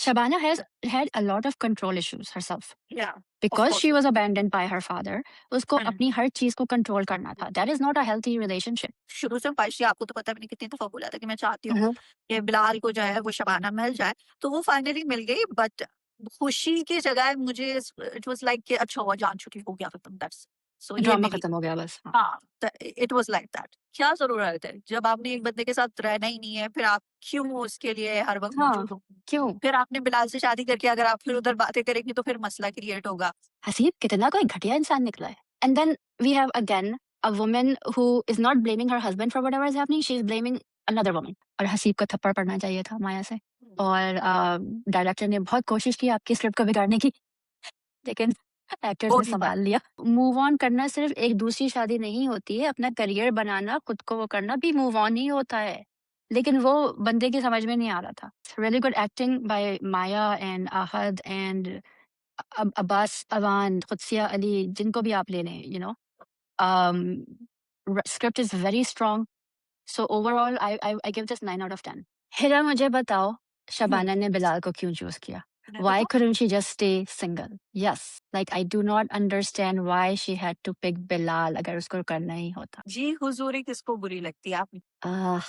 Shabana has had a lot of control issues herself Yeah, of because course. she was abandoned by her father. उसको हम्म, अपनी हर चीज को control करना था. That is not a healthy relationship. शुरू से ख्वाहिश थी, आपको तो पता है मैंने कितनी दफा बोला था कि मैं चाहती हूँ Mhm. कि बिलाल को जो है वो शबाना मिल जाए, तो वो फाइनली मिल गई। बट खुशी की जगह मुझे इट वाज लाइक कि अच्छा हुआ, जान छुट्टी हो गया खत्म, दैट्स सो ये ड्रामा मेरी। खत्म हो गया बस. हाँ. हाँ, इट वाज लाइक दैट। क्या जरूरत है जब आपने एक बंदे के साथ रहना ही नहीं है, फिर आप क्यों उसके लिए हर वक्त हाँ, मौजूद हो? क्यों? फिर आपने बिलाल से शादी करके अगर आप फिर उधर बातें करेंगी तो फिर मसला क्रिएट होगा। हसीब कितना कोई घटिया इंसान निकला है. And then we have again a woman who is not blaming her husband for whatever is happening. She is blaming another woman. और हसीब को थप्पड़ पड़ना चाहिए था माया से. और डायरेक्टर ने बहुत कोशिश की आपकी स्क्रिप्ट को बिगाड़ने की, लेकिन एक्टर्स वो ने नहीं संभाल लिया. मूव ऑन करना सिर्फ एक दूसरी शादी नहीं होती है. अपना करियर बनाना, खुद को वो करना भी मूव ऑन ही होता है. लेकिन वो बंदे की समझ में नहीं आ रहा था. Really good acting by Maya and Ahad and Abbas Awan, Qudsia Ali, जिनको भी आप ले लें, script is very strong. So overall I give this 9 out of 10. Hira, मुझे बताओ शबाना ने बिलाल को क्यों चूज किया? Why couldn't she just stay single? Yes, like I do not understand why she had to pick Bilal अगर उसको करना ही होता. जी हुजूरी किसको बुरी लगती है? आप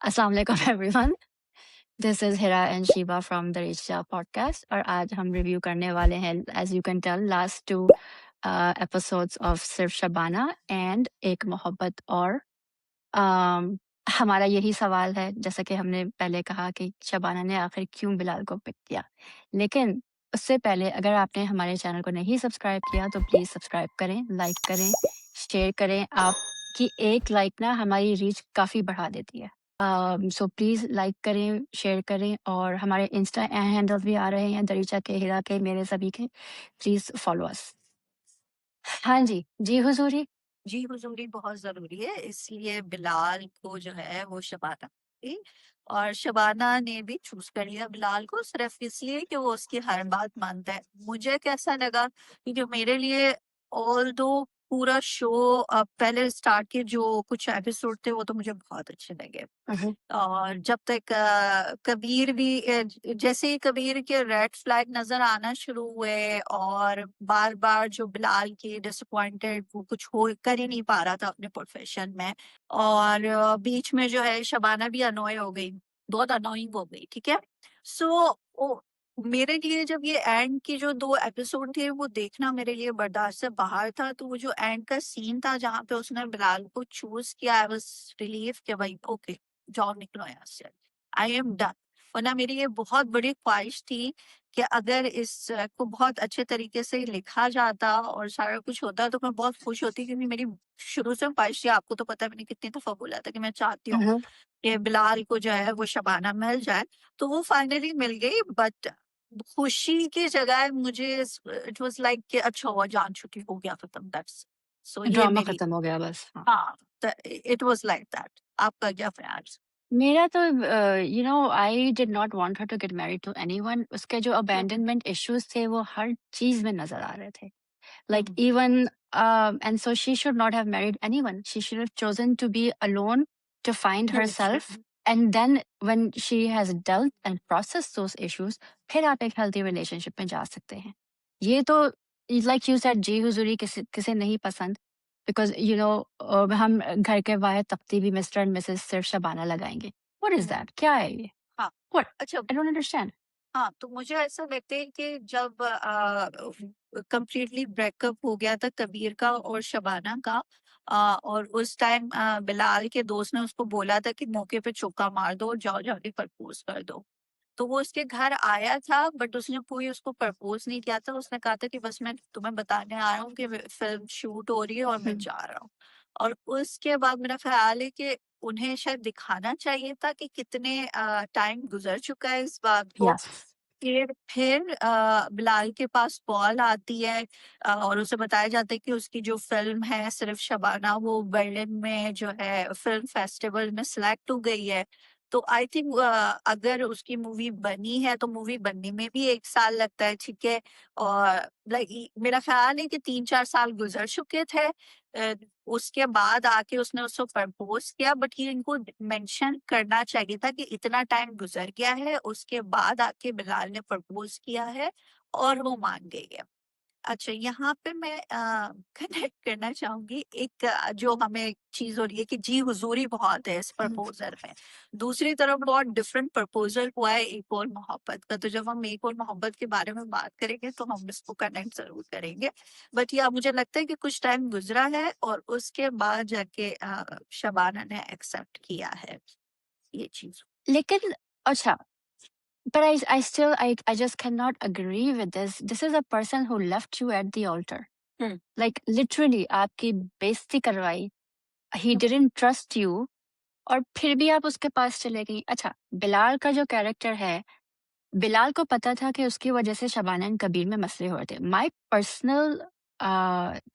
Assalamu alaikum everyone. This is Hira and Shiva from the Richa podcast और आज हम रिव्यू करने वाले हैं, as you can tell, last 2 episodes of सिर्फ शबाना and एक मोहब्बत और. um, हमारा यही सवाल है, जैसा कि हमने पहले कहा कि शबाना ने आखिर क्यों बिलाल को पिक किया. लेकिन उससे पहले अगर आपने हमारे चैनल को नहीं सब्सक्राइब किया तो प्लीज सब्सक्राइब करें, लाइक करें, शेयर करें. आपकी एक लाइक ना हमारी रीच काफी बढ़ा देती है. सो प्लीज लाइक करें, शेयर करें और हमारे इंस्टा हैंडल भी आ रहे हैं, दरीचा के, हिरा के, मेरे सभी के. Please follow us. हाँ जी, जी हुजूरी. जी हुजूरी बहुत जरूरी है, इसलिए बिलाल को जो है वो शबाना थी, और शबाना ने भी चूज कर लिया बिलाल को सिर्फ इसलिए कि वो उसकी हर बात मानता है। मुझे कैसा लगा कि जो मेरे लिए, ऑल दो पूरा शो पहले स्टार्ट के जो कुछ एपिसोड थे वो तो मुझे बहुत अच्छे लगे, और जब तक कबीर भी जैसे ही कबीर के रेड फ्लैग नजर आना शुरू हुए और बार बार जो बिलाल की डिसअपॉइंटेड, वो कुछ हो कर ही नहीं पा रहा था अपने प्रोफेशन में, और बीच में जो है शबाना भी अनोय हो गई, बहुत अनोइंग हो गई, ठीक है। सो मेरे लिए जब ये एंड की जो 2 एपिसोड थे वो देखना मेरे लिए बर्दाश्त से बाहर था, तो वो जो एंड का सीन था जहाँ पे उसने बिलाल को चूज किया, आई वाज रिलीव कि भाई ओके, जाओ निकलो यहाँ से, आई एम डन। वरना मेरी ये बहुत बड़ी ख्वाहिश थी कि अगर इस को बहुत अच्छे तरीके से लिखा जाता और सारा कुछ होता तो मैं बहुत खुश होती, क्योंकि मेरी शुरू से ख्वाहिश थी, आपको तो पता है मैंने कितनी दफा बोला था कि मैं चाहती हूँ कि बिलाल को जो है वो शबाना मिल जाए, तो वो फाइनली मिल गई। बट खुशी की जगह मुझे इट वाज लाइक कि अच्छा हुआ, जान छुट्टी हो गया खत्म, दैट्स सो ये ड्रामा मेरी। खत्म हो गया बस. हाँ. हाँ, इट वाज लाइक दैट। आपका क्या ख्याल? मेरा तो I did not want her to get married to anyone. उसके जो अबैंडनमेंट इश्यूज थे वो हर चीज में नजर आ रहे थे. Like even and so she should not have married anyone. She should have chosen to be alone to find herself. And then when she has dealt and processed those issues, फिर आप एक healthy relationship में जा सकते हैं. ये तो like you said, जी हुजूरी किसे किसे नहीं पसंद, because हम घर के बाहर तख्ती भी मिस्टर एंड मिसेस सिर्फ शबाना लगाएंगे. What is that? क्या है ये? हाँ, What? अच्छा, I don't understand. हाँ, तो मुझे ऐसा लगता है कि जब कंप्लीटली ब्रेकअप हो गया था कबीर का और शबाना का, और उस टाइम बिलाल के दोस्त ने उसको बोला था कि मौके पे चौका मार दो और जाओ जाके प्रपोज कर दो, तो वो उसके घर आया था, बट उसने कोई उसको प्रपोज नहीं किया था। उसने कहा था कि बस मैं तुम्हें बताने आ रहा हूँ कि फिल्म शूट हो रही है और मैं जा रहा हूँ। और उसके बाद मेरा ख्याल है कि उन्हें शायद दिखाना चाहिए था कि कितने टाइम गुजर चुका है इस बात को। Yes. फिर बिलाल के पास कॉल आती है, और उसे बताया जाता है कि उसकी जो फिल्म है सिर्फ शबाना, वो बर्लिन में जो है फिल्म फेस्टिवल में सिलेक्ट हो गई है। तो आई थिंक अगर उसकी मूवी बनी है तो मूवी बनने में भी 1 साल लगता है, ठीक है? और लाइक मेरा ख़्याल है कि 3-4 साल गुज़र चुके थे। उसके बाद आके उसने उसको प्रपोज़ किया, बट ये इनको मेंशन करना चाहिए था कि इतना टाइम गुज़र गया है, उसके बाद आके बिलाल ने प्रपोज़ किया है और वो मान गई है। अच्छा, यहाँ पे मैं कनेक्ट करना चाहूँगी एक जो हमें चीज़ हो रही है कि जी हुज़ूरी बहुत है इस प्रपोज़ल में। दूसरी तरफ बहुत डिफरेंट प्रपोज़ल हुआ है एक और मोहब्बत का, तो जब हम एक और मोहब्बत के बारे में बात करेंगे तो हम इसको कनेक्ट ज़रूर करेंगे। बट या मुझे लगता है कि कुछ टाइम गुज़रा है और उसके बाद जाके शबाना ने एक्सेप्ट किया है ये चीज़। लेकिन अच्छा, but I just cannot agree with this. This is a person who left you at the altar. Hmm, Like literally आपकी बेइज्जती करवाई. He hmm, didn't trust you और फिर भी आप उसके पास चले गई. अच्छा, बिलाल का जो कैरेक्टर है, बिलाल को पता था कि उसकी वजह से शबाना एंड कबीर में मसले हो रहे थे. माय पर्सनल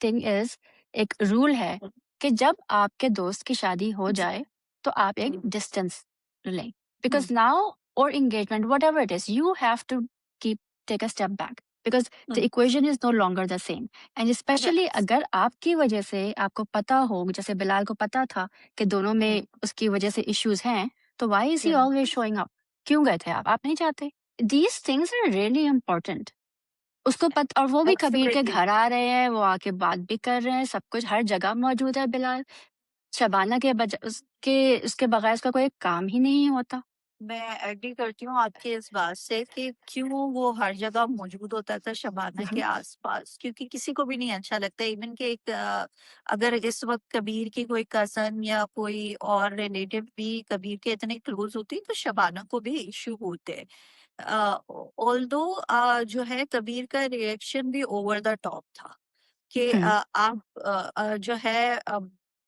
थिंग इज, एक रूल है हुँ, कि जब आपके दोस्त की शादी हो जी, जाए तो आप एक हुँ, डिस्टेंस लें, हुँ, बिकॉज नाउ और engagement whatever it is you have to keep take a step back because the hmm, equation is no longer the same. And specially yes, अगर आपकी वजह से आपको पता हो, जैसे बिलाल को पता था कि दोनों हुँ, में उसकी वजह से इश्यूज हैं, तो why is he hmm, always showing up? क्यों गए थे आप नहीं चाहते? These things are really important. उसको और वो भी कबीर के एब्सोल्युटली। घर आ रहे हैं, वो आके बात भी कर रहे हैं, सब कुछ हर जगह मौजूद है बिलाल. शबाना के उसके उसके बगैर उसका कोई काम ही नहीं होता. मैं एग्री करती हूँ आपकी इस बात से कि क्यों वो हर जगह मौजूद होता था शबाना के मम्म. आसपास, क्योंकि किसी को भी नहीं अच्छा लगता। इवन कि एक अगर इस वक्त कबीर की कोई कजन या कोई और रिलेटिव भी कबीर के इतने क्लोज होती तो शबाना को भी इश्यू होते। ऑल्दो जो है कबीर का रिएक्शन भी ओवर द टॉप था कि हम्म. आप जो है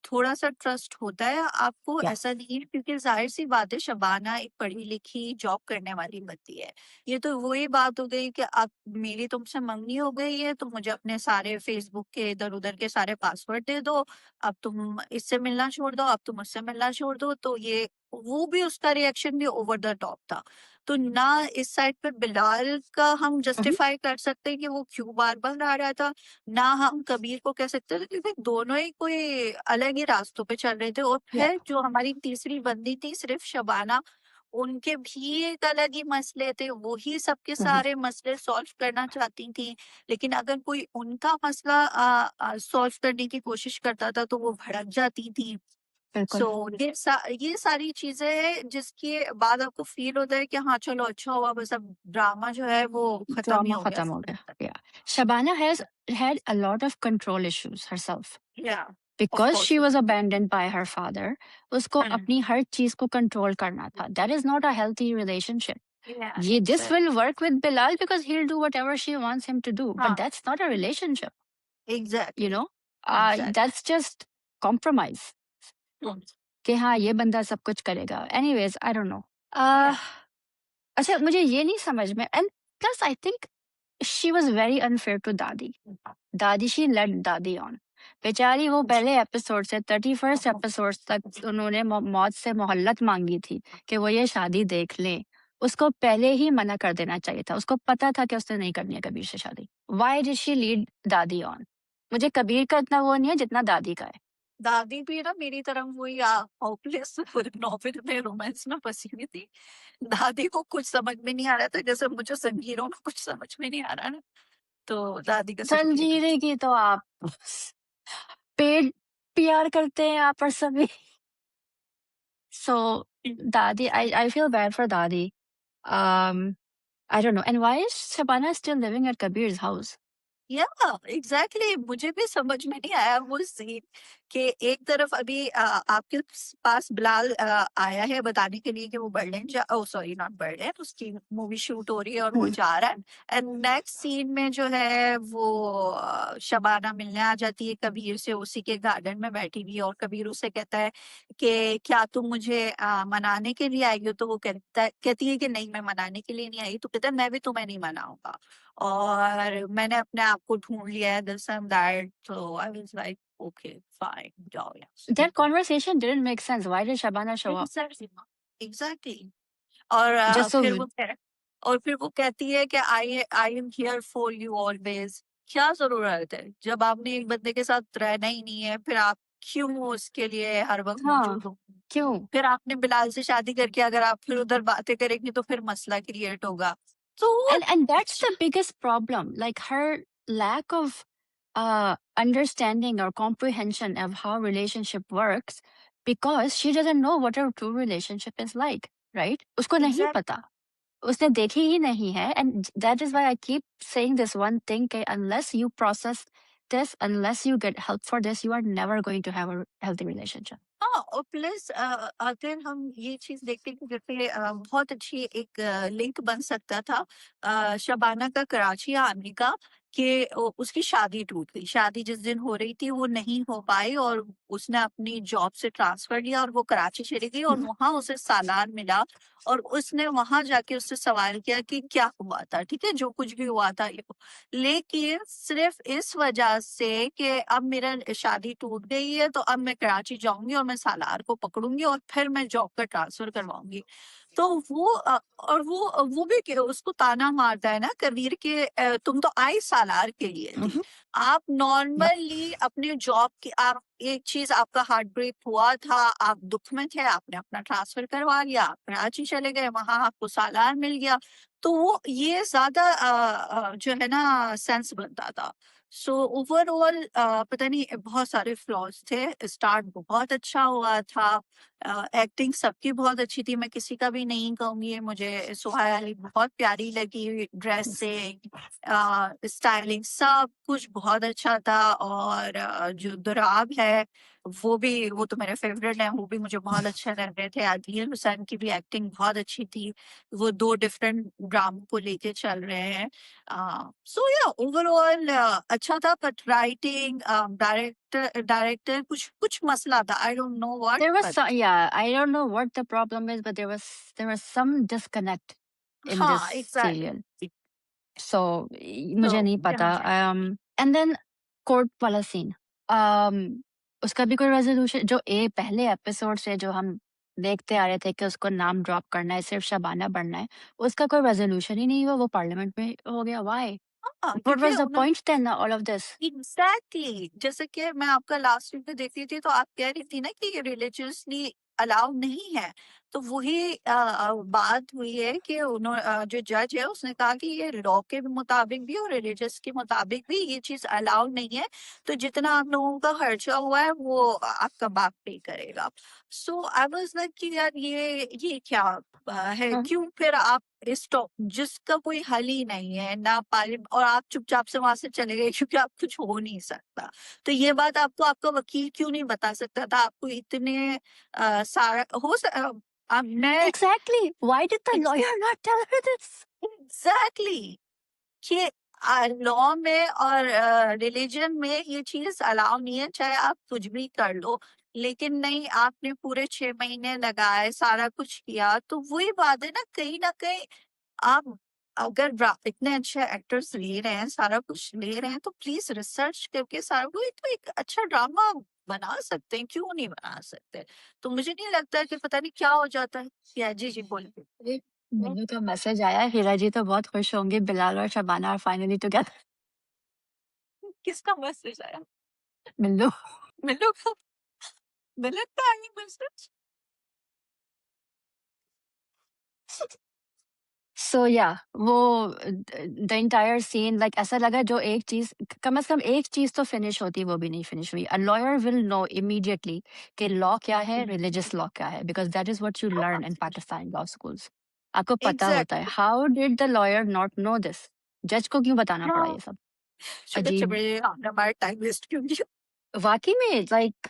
थोड़ा-सा ट्रस्ट होता है आपको, या. ऐसा नहीं है, क्योंकि ज़ाहिर-सी बात है शबाना एक पढ़ी-लिखी जॉब करने वाली बंदी है। ये तो वही बात हो गई कि अब मेरी तुमसे मंगनी हो गई है, तो मुझे अपने सारे फ़ेसबुक के इधर-उधर के सारे पासवर्ड दे दो, अब तुम इससे मिलना छोड़ दो, अब तुम मुझसे मिलना छोड़ दो, तो ये वो भी उसका रिएक्शन भी ओवर द टॉप था। तो ना इस साइड पे बिलाल का हम मम्म. जस्टिफाई कर सकते हैं कि वो क्यों बार-बार आ रहा था, ना हम कबीर को कह सकते थे, क्योंकि दोनों ही कोई अलग ही रास्तों पे चल रहे थे। और या. फिर जो हमारी तीसरी बंदी थी सिर्फ शबाना, उनके भी एक अलग ही मसले थे, वो ही सबके मम्म. सारे मसले सॉल्व करना चाहती थी। लेकिन अगर कोई उनका मसला सॉल्व करने की कोशिश करता था तो वो भड़क जाती थी। बिल्कुल. सो ये सारी चीजें हैं जिसके बाद आपको फील होता है कि हाँ चलो अच्छा हुआ, बस अब ड्रामा जो है वो खत्म ही ड्रामा हो गया खत्म हो फिर गया. तक। या. Shabana has had a lot of control issues herself या of because she course. was abandoned by her father. उसको अपनी हर चीज को कंट्रोल करना था. That is not a healthy relationship. या This will exactly. work with Bilal because he'll do whatever she wants him to do. But हाँ that's not a relationship, you exactly. know? Exactly. That's just compromise. कि हाँ, ये बंदा सब कुछ करेगा. Anyways, I don't know. या Uh, अच्छा, मुझे ये नहीं समझ में, and plus I think she was very unfair to दादी. दादी, she led दादी on. बेचारी वो पहले एपिसोड से 31st एपिसोड तक उन्होंने मौत से मोहल्लत मांगी थी कि वो ये शादी देख ले. उसको पहले ही मना कर देना चाहिए था. उसको पता था कि उसने नहीं करनी है कबीर से शादी. Why did she lead दादी on? मुझे कबीर का इतना वो नहीं है जितना दादी का है. दादी भी ना मेरी तरह वही होपलेस नॉवेल में रोमांस में फंसी हुई थी। दादी को कुछ समझ में नहीं आ रहा था, जैसे मुझे संगीरों में कुछ समझ में नहीं आ रहा ना, तो दादी का सिर्फ ये जंजीरे करती। की तो आप पेड पीआर करते हैं आप पर सभी. So Dadi, I feel bad for Dadi. I don't know. And why is Shabana still living at Kabir's house? या एग्जैक्टली, मुझे भी समझ में नहीं आया वो सीन कि एक तरफ अभी आपके पास बिलाल आया है बताने के लिए कि वो बर्लिन जा ओ सॉरी नॉट बर्लिन, उसकी मूवी शूट हो रही है और वो Hmm. जा रहा है। एंड नेक्स्ट सीन में जो है वो शबाना मिलने आ जाती है कबीर से, उसी के गार्डन में बैठी हुई है, और कबीर उसे कहता है कि क्या तुम मुझे मनाने के लिए आई हो, तो वो कहती है कि नहीं मैं मनाने के लिए नहीं आई, तो कहता है मैं भी तुम्हें नहीं मनाऊंगा, और मैंने अपने आप को ढूँढ लिया है, this and that, so I was like okay fine जाओ यहाँ से। That conversation didn't make sense. Why did Shabana show up? Exactly. और जस्ट सो फिर वो कहती है कि I I am here for you always. क्या जरूरत है, जब आपने एक बंदे के साथ रहना ही नहीं है, फिर आप क्यों उसके लिए हर वक्त हाँ, मौजूद हो? क्यों? फिर आपने बिलाल से शादी करके अगर आप फिर उधर बातें करेंगे तो फिर मसला क्रिएट होगा। तो And that's the biggest problem, like her lack of understanding or comprehension of how relationship works, because she doesn't know what a true relationship is like, right? उसको नहीं एग्जैक्ट पता, उसने देखी ही नहीं है, and that is why I keep saying this one thing, कि unless you process this, unless you get help for this, you are never going to have a healthy relationship. हाँ, और प्लस अगर हम ये चीज देखते हैं कि जैसे बहुत अच्छी एक लिंक बन सकता था शबाना का कराची आने का, कि उसकी शादी टूट गई। शादी जिस दिन हो रही थी वो नहीं हो पाई, और उसने अपनी जॉब से ट्रांसफर लिया और वो कराची चली गई, और वहां उसे सालान मिला, और उसने वहां जाके उससे सवाल किया कि क्या हुआ था, ठीक है, जो कुछ भी हुआ था ये। लेकिन सिर्फ इस वजह से कि अब मेरा शादी टूट गई है तो अब मैं कराची जाऊंगी और मैं सालार को पकड़ूंगी और फिर मैं जॉब का ट्रांसफर करवाऊंगी। तो वो और वो भी उसको ताना मारता है ना कबीर के, तुम तो आई सालार के लिए थी। Mhm. आप Yep. नॉर्मली अपने जॉब की, आप एक चीज, आपका हार्ट ब्रेक हुआ था, आप दुख में थे, आपने अपना ट्रांसफर करवा लिया, आप कराची चले गए, वहां आपको सालार मिल गया। तो वो ये ज्यादा जो है ना सेंस बनता था। सो ओवरऑल पता नहीं, बहुत सारे फ्लॉज थे। स्टार्ट बहुत अच्छा हुआ था, एक्टिंग सबकी बहुत अच्छी थी, मैं किसी का भी नहीं कहूंगी। मुझे सुहाय अली बहुत प्यारी लगी, ड्रेसिंग, स्टाइलिंग, सब कुछ बहुत अच्छा था। और जो दुराब है वो तो मेरे फेवरेट है, वो भी मुझे बहुत अच्छे लग रहे थे। आदिल हुसैन की भी एक्टिंग बहुत अच्छी थी। वो दो डिफरेंट ड्रामा को लेके चल रहे हैं। सो या ओवरऑल अच्छा था, बट राइटिंग, डायरेक्टर कुछ कुछ मसला था, आई don't know what, There was but some, yeah, I don't know what the problem is, but there was some disconnect in this हाँ serial. एग्जैक्टली। So तो मुझे नहीं yeah. पता। And then कोर्ट वाला सीन, उसका भी कोई रेजोल्यूशन, जो पहले एपिसोड से जो हम देखते आ रहे थे कि उसको नाम ड्रॉप करना है, सिर्फ शबाना बनना है, उसका कोई रेजोल्यूशन ही नहीं हुआ, वो पार्लियामेंट में हो गया। व्हाई? हाँ, व्हाट क्योंकि वाज द उन्होंने point then all of this? Exactly जैसे कि मैं आपका लास्ट वीक में देखती थी, तो आप कह रही थी ना कि ये रिलीजियसली अलाउ नहीं है। तो वही बात हुई है कि उन्होंने, जो जज है उसने कहा कि ये लॉ के मुताबिक भी और रिलीजियस के मुताबिक भी ये चीज अलाउ नहीं है। तो जितना आप लोगों का खर्चा हुआ है वो आपका बाप पे करेगा। सो आई वाज लाइक कि यार ये क्या है, क्यों फिर आप इस जिसका कोई हल ही नहीं है ना पार्लियामेंट, और आप चुपचाप से वहां से चले गए क्योंकि आप कुछ हो नहीं सकता। तो ये बात आपको आपका वकील क्यों नहीं बता सकता था? आपको इतने सारा मैं Exactly. Why did the lawyer not tell her this? Exactly कि लॉ में और रिलीजन में ये चीज अलाउ नहीं है, चाहे आप कुछ भी कर लो। लेकिन नहीं, आपने पूरे 6 महीने लगाए, सारा कुछ किया। तो वही बात है ना कहीं आप अगर इतने अच्छे एक्टर्स ले रहे हैं, सारा कुछ ले रहे हैं, तो प्लीज रिसर्च करके सारा वो तो एक अच्छा ड्रामा बना सकते हैं, क्यों नहीं बना सकते? तो मुझे नहीं लगता कि पता नहीं क्या हो जाता है। या जी बोलिए। अरे, मिन्नू का मैसेज आया, हीरा जी तो बहुत खुश होंगे, बिलाल और शबाना आर फाइनली टुगेदर। किसका मैसेज आया? मिन्नू। मिलो का? मिलन का आई मैसेज? सो या वो द एंटायर सीन, लाइक ऐसा लगा जो एक चीज, कम से कम एक चीज तो फिनिश होती, वो भी नहीं फिनिश हुई। A lawyer will know immediately कि लॉ क्या है, रिलीजियस लॉ क्या है, because that is what you learn in Pakistan law schools. आपको पता होता है। Exactly. How did the lawyer not know this? जज को क्यों बताना पड़ा हाँ, ये सब? शुक्र अजीब। चबड़े आपने हमारा टाइम वेस्ट क्यों किया। वाकई में, लाइक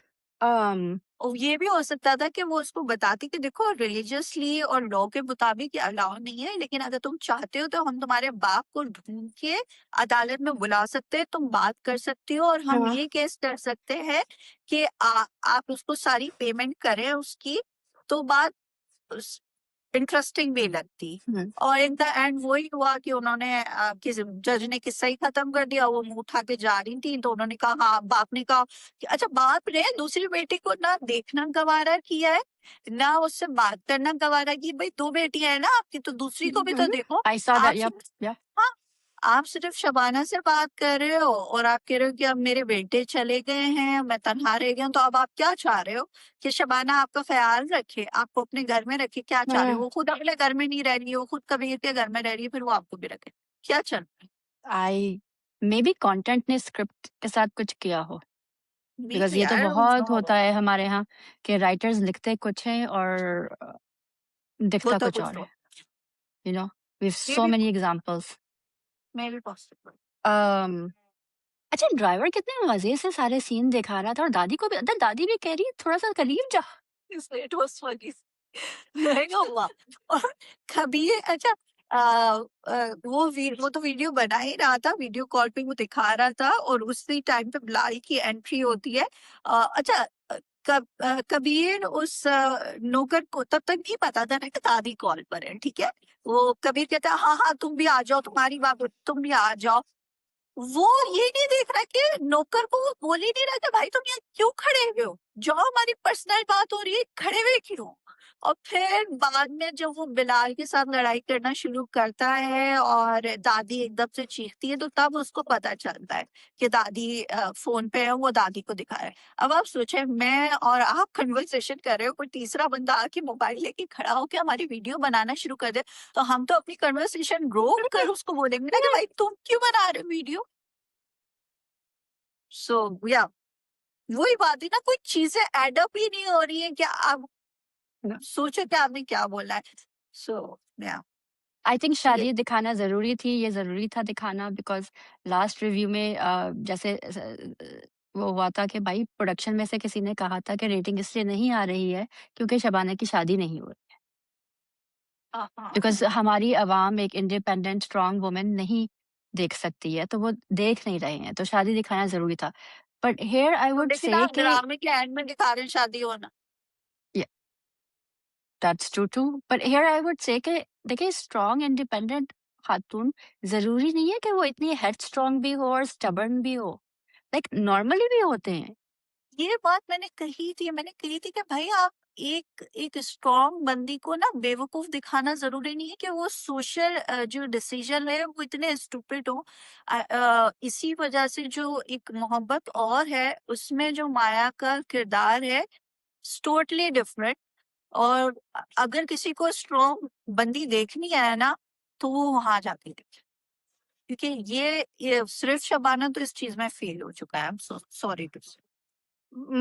और ये भी हो सकता था कि वो उसको बताती कि देखो रिलीजियसली और लॉ के मुताबिक ये अलाउ नहीं है, लेकिन अगर तुम चाहते हो तो हम तुम्हारे बाप को ढूंढ के अदालत में बुला सकते हैं, तुम बात कर सकती हो, और हम हाँ, ये केस कर सकते हैं कि आप उसको सारी पेमेंट करें उसकी। तो बात इंटरेस्टिंग भी लगती। हम्म, और इन द एंड वही हुआ कि उन्होंने जज ने किस्सा ही खत्म कर दिया। वो मुंह उठा के जा रही थी तो उन्होंने कहा, हाँ, बाप ने कहा कि अच्छा, बाप ने दूसरी बेटी को ना देखना गवारा किया है, ना उससे बात करना गवारा की। भाई 2 बेटियां हैं ना आपकी, तो दूसरी को भी तो देखो। I saw आप that. Yep. सिर्फ Yeah. हाँ, आप सिर्फ शबाना से बात कर रहे हो और आप कह रहे हो कि अब मेरे बेटे चले गए हैं, मैं तनहा रह गया हूं, तो अब आप क्या चाह रहे हो कि शबाना आपका ख्याल रखे, आपको अपने घर में रखे? क्या चाह रहे हो? वो खुद अपने घर में नहीं रह रही है, वो खुद कबीर के घर में रह रही है, फिर वो आपको भी रखे? क्या चल रहा है? I maybe कंटेंट ने स्क्रिप्ट के साथ कुछ किया हो, बिकॉज Maybe, ये तो I don't बहुत होता know. है हमारे यहाँ कि राइटर्स लिखते कुछ हैं और दिखता होता कुछ कुछ और है. और। You know, we have so Maybe, many examples. maybe possible. um अच्छा, ड्राइवर कितने मजे से सारे सीन दिखा रहा था और दादी को भी, अंदर दादी भी कह रही है थोड़ा सा करीब जा. इसलिए it was funny. मैं कहा, वाह। और कबीर, अच्छा, वो तो वीडियो बना ही रहा था, वीडियो कॉल पे वो दिखा रहा था और उसी टाइम पे बिलाल की एंट्री होती है। अच्छा, कबीर उस नौकर को तब तक नहीं पता था ना कि दादी कॉल पर है, ठीक है। वो कबीर कहता है, हाँ हाँ तुम भी आ जाओ, तुम्हारी बात, तुम भी आ जाओ। वो ये नहीं देख रहा कि नौकर को वो बोल ही नहीं रहा कि भाई तुम यहाँ क्यों खड़े हुए हो, जो हमारी पर्सनल बात हो रही है, खड़े हुए क्यों हो? और फिर बाद में जब वो बिलाल के साथ लड़ाई करना शुरू करता है और दादी एकदम से चीखती है, तो तब उसको पता चलता है कि दादी फोन पे है, वो दादी को दिखा रहा है। अब आप सोचे, मैं और आप कन्वर्सेशन कर रहे हो, कोई तीसरा बंदा आके मोबाइल लेके खड़ा होकर हमारी वीडियो बनाना शुरू कर दे, तो हम तो अपनी कन्वर्सेशन रोक कर उसको बोलेंगे ना कि भाई तुम क्यों बना रहे हो वीडियो। सो या वही बात है ना, कोई चीजें एडअप ही नहीं हो रही है कि आप सोचो कि आपने क्या बोला है। सो या आई थिंक ये शादी दिखाना ज़रूरी थी, ये ज़रूरी था दिखाना, बिकॉज़ लास्ट रिव्यू में जैसे वो हुआ था कि भाई प्रोडक्शन में से किसी ने कहा था कि रेटिंग इसलिए नहीं आ रही है क्योंकि शबाना की शादी नहीं हो रही है। बिकॉज़ हाँ, हमारी अवाम एक इंडिपेंडेंट स्ट्रॉन्ग वुमन नहीं देख सकती है, तो वो देख नहीं रहे हैं, तो शादी दिखाना ज़रूरी था। बट हियर आई तो वुड लेकिन से आप कि ड्रामे के एंड में दिखा रहे हैं शादी होना। या that's true too, but here I would say कि देखिए स्ट्रॉन्ग इंडिपेंडेंट खातून ज़रूरी नहीं है कि वो इतनी हेडस्ट्रॉन्ग भी हो और स्टबर्न भी हो, लाइक नॉर्मली भी होते हैं। ये बात मैंने कही थी कि भाई आप एक एक स्ट्रॉन्ग बंदी को ना बेवकूफ दिखाना जरूरी नहीं है कि वो सोशल जो डिसीजन है वो इतने स्टूपिड हो। इसी वजह से जो एक मोहब्बत और है, उसमें जो माया का किरदार है, टोटली डिफरेंट। और अगर किसी को स्ट्रॉन्ग बंदी देखनी है ना, तो वो वहां जाके देखे, क्योंकि ये सिर्फ शबाना तो इस चीज में फेल हो चुका है। सॉरी टू से।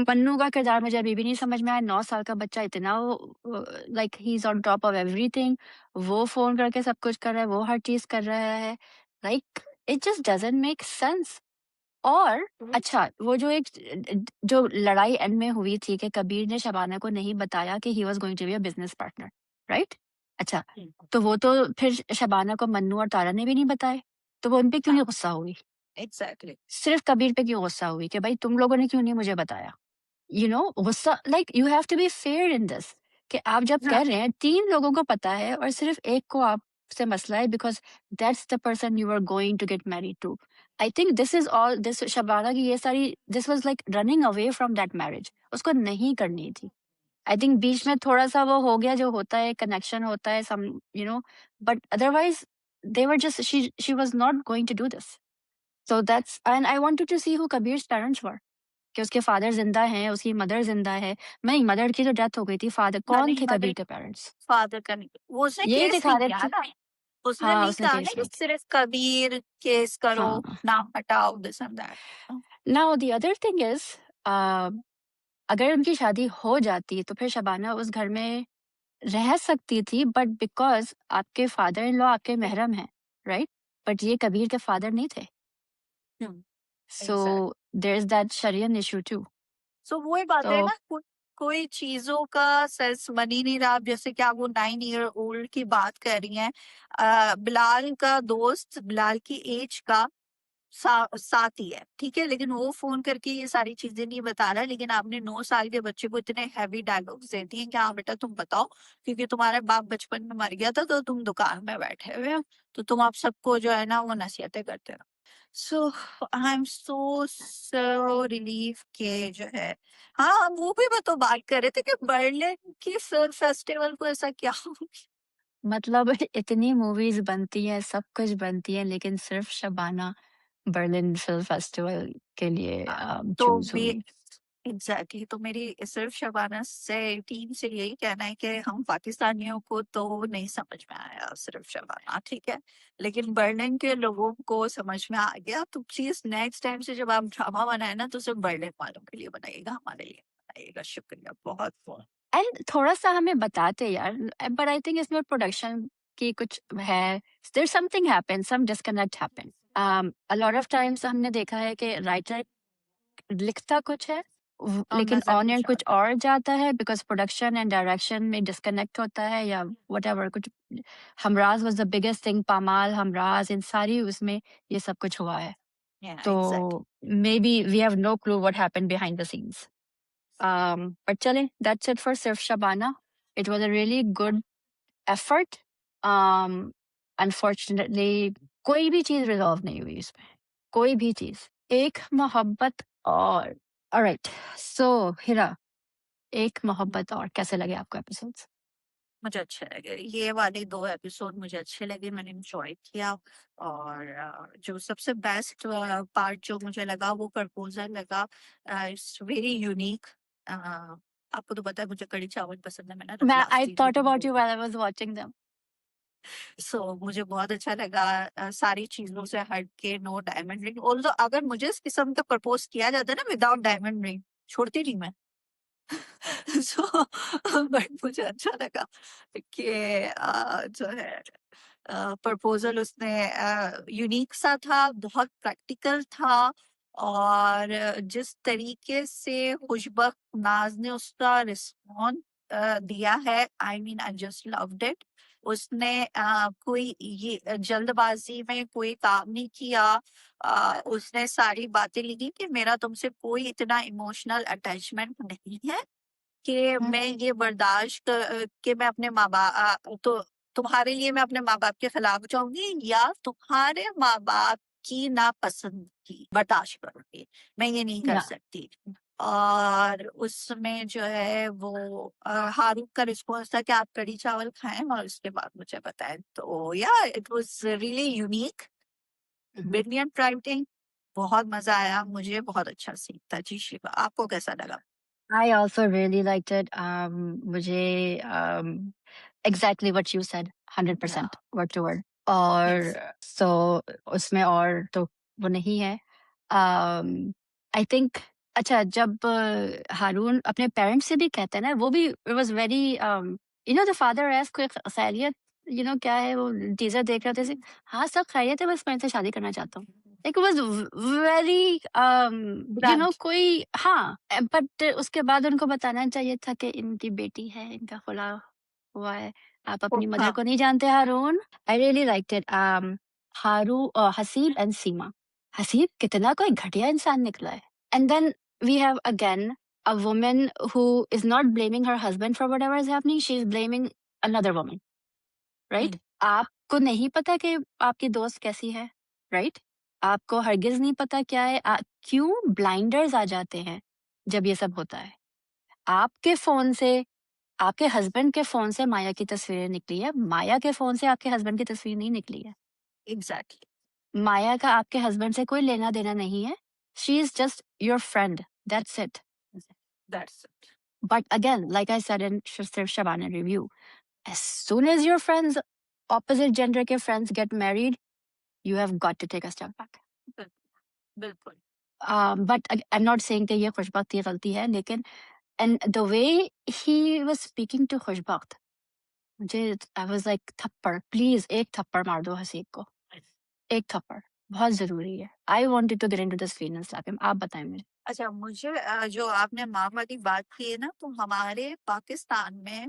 मन्नू का किरदार मुझे अभी भी नहीं समझ में आया, 9 साल का बच्चा इतना वो like he is on top of everything, वो फ़ोन करके सब कुछ कर रहा है, वो हर चीज़ कर रहा है, like it just doesn't make sense. और अच्छा, वो जो एक जो लड़ाई एंड में हुई थी कि कबीर ने शबाना को नहीं बताया कि he was going to be a business partner, right? अच्छा, तो वो तो फिर शबाना को मन्नू और तारा ने भी नहीं बताए, तो वो उन पे क्यों हाँ, नहीं गुस्सा हुई? एग्जैक्टली। सिर्फ़ कबीर पे क्यों गुस्सा हुई कि भाई तुम लोगों ने क्यों नहीं मुझे बताया? यू नो, गुस्सा, like you have to be fair in this, कि आप जब हाँ, कह रहे हैं 3 लोगों को पता है और सिर्फ एक को आपसे मसला है because that's the person you are going to get married to. I think this is all, this Shabana की ये सारी, this was like running away from that marriage, उसको नहीं करनी थी। आई थिंक बीच में थोड़ा-सा वो हो गया जो होता है, कनेक्शन होता है some, you know, but otherwise they were just, she was not going to do this. So that's, and I wanted to see who Kabir's parents were, कि उसके फादर ज़िंदा हैं, उसकी मदर ज़िंदा है। नहीं, मदर की तो डेथ हो गई थी, फादर कौन नहीं, थे मदर कबीर के पेरेंट्स? फादर का नहीं, वो उसने ये केस दिखा नहीं रहे किया थे। ना। उसने हाँ, नहीं उसने कहा ना केस कि नहीं किया। सिर्फ कबीर केस करो, हाँ। नाम हटाओ, this and that. Now the other thing is, uh, अगर उनकी शादी हो जाती तो फिर शबाना उस घर में रह सकती थी, बट बिकॉज़ आपके फादर इन लॉ आपके महरम हैं, राइट? बट ये कबीर के फादर नहीं थे। So exact. There is that sharia issue too. सो वही बात है तो ना, कोई चीजों का सेंस बन ही नहीं रहा। अब जैसे कि आप वो 9 ईयर ओल्ड की बात कर रही हैं, बिलाल का दोस्त बिलाल की एज का साथ ही है, ठीक है? लेकिन वो फ़ोन करके ये सारी चीज़ें नहीं बता रहा है, लेकिन आपने 9 साल के बच्चे को इतने हेवी डायलॉग्स दे दिए कि हाँ बेटा तुम बताओ, क्योंकि तुम्हारा बाप बचपन में मर गया था तो तुम दुकान में बैठे हुए हो, तो तुम आप सबको जो है ना वो नसीहतें करते हो। सो आई एम सो रिलीव के जो है, हाँ, मूवी में तो बात कर रहे थे कि बर्लिन की फिल्म फेस्टिवल को ऐसा क्या हो गया? मतलब इतनी मूवीज़ बनती हैं, सब कुछ बनती है, लेकिन सिर्फ़ शबाना बर्लिन फ़िल्म फेस्टिवल के लिए तो चूज़ मे हुई। एग्ज़ैक्टली, तो मेरी सिर्फ़ शबाना से टीम से यही कहना है कि हम पाकिस्तानियों को तो नहीं समझ में आया सिर्फ़ शबाना, ठीक है? लेकिन बर्लिन के लोगों को समझ में आ गया, तो प्लीज़ नेक्स्ट टाइम से जब आप ड्रामा बनाएँ ना तो सिर्फ़ बर्लिन वालों के लिए बनाइएगा, हमारे लिए मत बनाइएगा। शुक्रिया बहुत-बहुत। एंड थोड़ा-सा हमें बताते यार, बट आई थिंक इसमें प्रोडक्शन की कुछ है, there something happened, some disconnect happened. A lot of times हमने देखा है कि राइटर लिखता कुछ है, और लेकिन नज़र ऑन एयर कुछ कुछ आता है। और जाता है बिकॉज़ प्रोडक्शन एंड डायरेक्शन में डिस्कनेक्ट होता है या व्हाटएवर कुछ। हमराज़ वाज़ द बिगेस्ट थिंग, पामाल, हमराज़, इन सारी उसमें ये सब कुछ हुआ है। या एग्ज़ैक्टली। तो maybe we have no clue what happened behind the scenes. But चलें, that's it for Sirf Shabana. It was a really good effort. Um, Unfortunately, कोई भी चीज़ रिज़ॉल्व नहीं हुई इसमें, कोई भी चीज़। एक मोहब्बत और ऑलराइट, सो हिरा, एक मोहब्बत और कैसे लगे आपको एपिसोड्स? मुझे अच्छे लगे। ये वाले 2 एपिसोड मुझे अच्छे लगे, मैंने एन्जॉय किया। और जो सबसे बेस्ट पार्ट जो मुझे लगा वो प्रपोज़ल लगा। It's very unique. आपको तो पता है मुझे कढ़ी चावल पसंद है, मैंने मैं लास्ट आई सीज़न थॉट में अबाउट बोल यू दिया। While I was watching them. सो मुझे बहुत अच्छा लगा। सारी चीज़ों से हट के नो डायमंड रिंग, ऑल्दो अगर मुझे इस किस्म का प्रपोज़ किया जाता है ना विदाउट डायमंड रिंग, छोड़ती नहीं मैं। सो बट मुझे अच्छा लगा कि जो है प्रपोज़ल उसने यूनिक सा था, बहुत प्रैक्टिकल था। और जिस तरीके से खुशबख्त नाज़ ने उसका रिस्पॉन्स दिया है, I mean I just loved it. उसने कोई ये जल्दबाज़ी में कोई काम नहीं किया। उसने सारी बातें लिखी कि मेरा तुमसे कोई इतना इमोशनल अटैचमेंट नहीं है कि हुँ, मैं ये बर्दाश्त कि मैं अपने तो तुम्हारे लिए मैं अपने माँ-बाप के खिलाफ जाऊँगी या तुम्हारे माँ-बाप की नापसंदगी बर्दाश्त करूँगी, मैं ये नहीं कर या सकती। और उसमें जो है वो हारूक का रिस्पॉन्स था कि आप कढ़ी चावल खाएँ और उसके बाद मुझे बताएँ। तो या it was really unique, hmm. Brilliant writing, बहुत मज़ा आया, मुझे बहुत अच्छा सीन था। जी शिवा, आपको कैसा लगा? I also really liked it. मुझे एग्ज़ैक्टली व्हाट यू सेड, या 100% वर्ड टू वर्ड। यस। और सो उसमें और तो वो नहीं है। आई थिंक अच्छा, जब हारून अपने पेरेंट्स से भी कहता है ना, वो भी it was very the father asked कोई खैरियत, क्या है वो टीज़र देख रहे थे ऐसे, हाँ, सब खैरियत है, बस मैं इनसे शादी करना चाहता हूँ। Like it was very blunt. कोई हाँ, बट उसके बाद उनको बताना चाहिए था कि इनकी बेटी है, इनका खुला हुआ है। आप अपनी मदर हाँ, को नहीं जानते Haroon? I really liked it. Haseeb and Seema. Haseeb कितना कोई घटिया इंसान निकला है। And then we have again a woman who is not blaming her husband for whatever is happening, she is blaming another woman, right? हुँ, आपको नहीं पता कि आपकी दोस्त कैसी है, राइट? आपको हरगिज़ नहीं पता क्या है, क्यों ब्लाइंडर्स आ जाते हैं जब ये सब होता है? आपके फ़ोन से, आपके हस्बैंड के फ़ोन से माया की तस्वीरें निकली है, माया के फ़ोन से आपके हस्बैंड की तस्वीर नहीं निकली है। एग्ज़ैक्टली, माया का आपके हस्बैंड से कोई लेना-देना नहीं है। She is just your friend, that's it. That's it. But again, like I said in Sir Shabana review, as soon as your friends, opposite gender के friends get married, you have got to take a step back. Bill बिल्कुल। But I'm not saying कि ये खुशबख्त की गलती है, लेकिन and the way he was speaking to खुशबख्त, मुझे I was like थप्पड़, प्लीज एक थप्पड़ मार दो हसीब को, एक थप्पड़ बहुत जरूरी है। I wanted to get into the screen and slap him. आप बताएं मुझे। अच्छा, मुझे जो आपने माँ वाली बात की है ना, तो हमारे पाकिस्तान में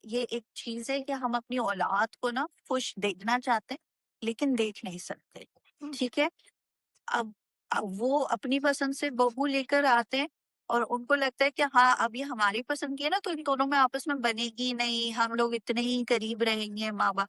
ये एक चीज़ है कि हम अपनी औलाद को ना खुश देखना चाहते हैं, लेकिन देख नहीं सकते, ठीक है? अब वो अपनी पसंद से बहू लेकर आते हैं और उनको लगता है कि हाँ, अब ये हमारी पसंद की है ना, तो इन दोनों में आपस में बनेगी नहीं, हम लोग इतने ही करीब रहेंगे माँ-बाप।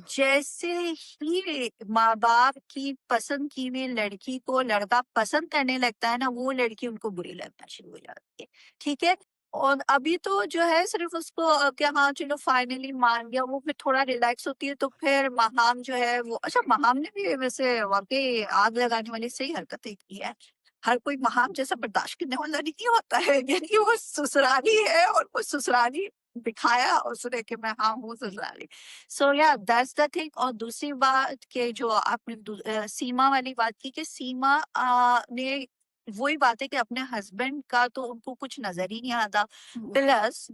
जैसे ही माँ-बाप की पसंद की हुई लड़की को लड़का पसंद करने लगता है ना, वो लड़की उनको बुरी लगना शुरू हो जाती है, ठीक है? और अभी तो जो है सिर्फ़ उसको कि हाँ, चलो फाइनली मान गया, वो फिर थोड़ा रिलैक्स होती है, तो फिर महाम जो है वो अच्छा महाम ने भी वैसे वाक़ई आग लगाने वाली सही हरकतें की हैं। हर कोई महाम जैसा बर्दाश्त करने वाला नहीं होता है, यानी वो ससुराली है और वो ससुराली दिखाया उसने कि मैं हाँ हूँ ससुराली। सो या दैट्स द थिंग। और दूसरी बात कि जो आपने सीमा वाली बात की कि सीमा ने वही बात है कि अपने हस्बैंड का तो उनको कुछ नजर ही नहीं आता। प्लस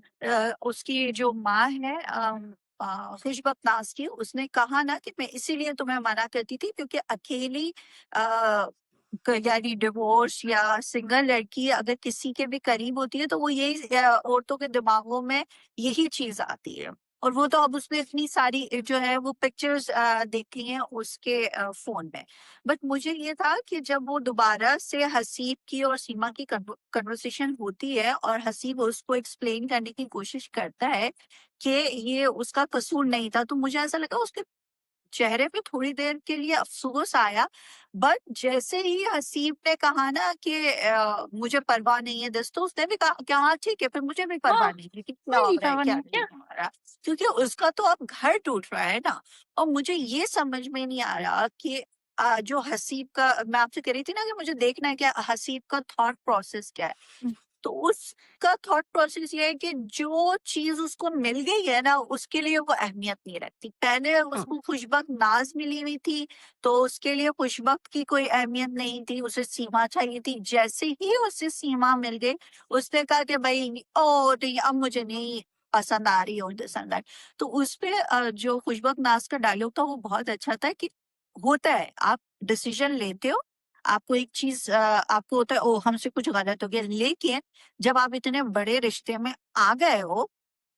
उसकी जो माँ है खुशबक नाज की, उसने कहा ना कि मैं इसीलिए तुम्हें मना करती थी क्योंकि अकेली यानी डिवोर्स या सिंगल लड़की अगर किसी के भी करीब होती है तो वो यही औरतों के दिमागों में यही चीज आती है। और वो तो अब उसने इतनी सारी जो है वो पिक्चर्स देखी हैं उसके फोन में। बट मुझे ये था कि जब वो दोबारा से हसीब की और सीमा की कन्वर्सेशन होती है और हसीब उसको एक्सप्लेन करने की कोशिश करता है कि ये उसका कसूर नहीं था, तो मुझे ऐसा लगा उसके चेहरे पे थोड़ी देर के लिए अफ़सोस आया। बट जैसे ही हसीब ने कहा ना कि मुझे परवाह नहीं है दिस, तो उसने भी कहा कि हाँ ठीक है, फिर मुझे भी परवाह हाँ, नहीं है कि क्या कोई हो नहीं रहा है, परवाह क्या नहीं नहीं क्या? हो रहा। क्योंकि उसका तो अब घर टूट रहा है ना। और मुझे ये समझ में नहीं आ रहा कि जो हसीब का मैं आपसे कह रही थी ना कि मुझे देखना है कि हसीब का थॉट प्रोसेस क्या है। तो उसका थॉट प्रोसेस ये है कि जो चीज़ उसको मिल गई है ना, उसके लिए वो अहमियत नहीं रखती। पहले हुँ, उसको खुशबक नाज़ मिली हुई थी, तो उसके लिए खुशबक की कोई अहमियत नहीं थी, उसे सीमा चाहिए थी। जैसे ही उसे सीमा मिल गई, उसने कहा कि भई ओह! नहीं अब मुझे नहीं पसंद आ रही हो दिस एंड दैट। तो उसपे जो खुशबक नाज़ का डायलॉग था वो बहुत अच्छा था कि होता है, आप डिसीज़न लेते हो, आपको एक चीज़ आपको होता है ओह! हमसे कुछ गलत हो गया, लेकिन जब आप इतने बड़े रिश्ते में आ गए हो,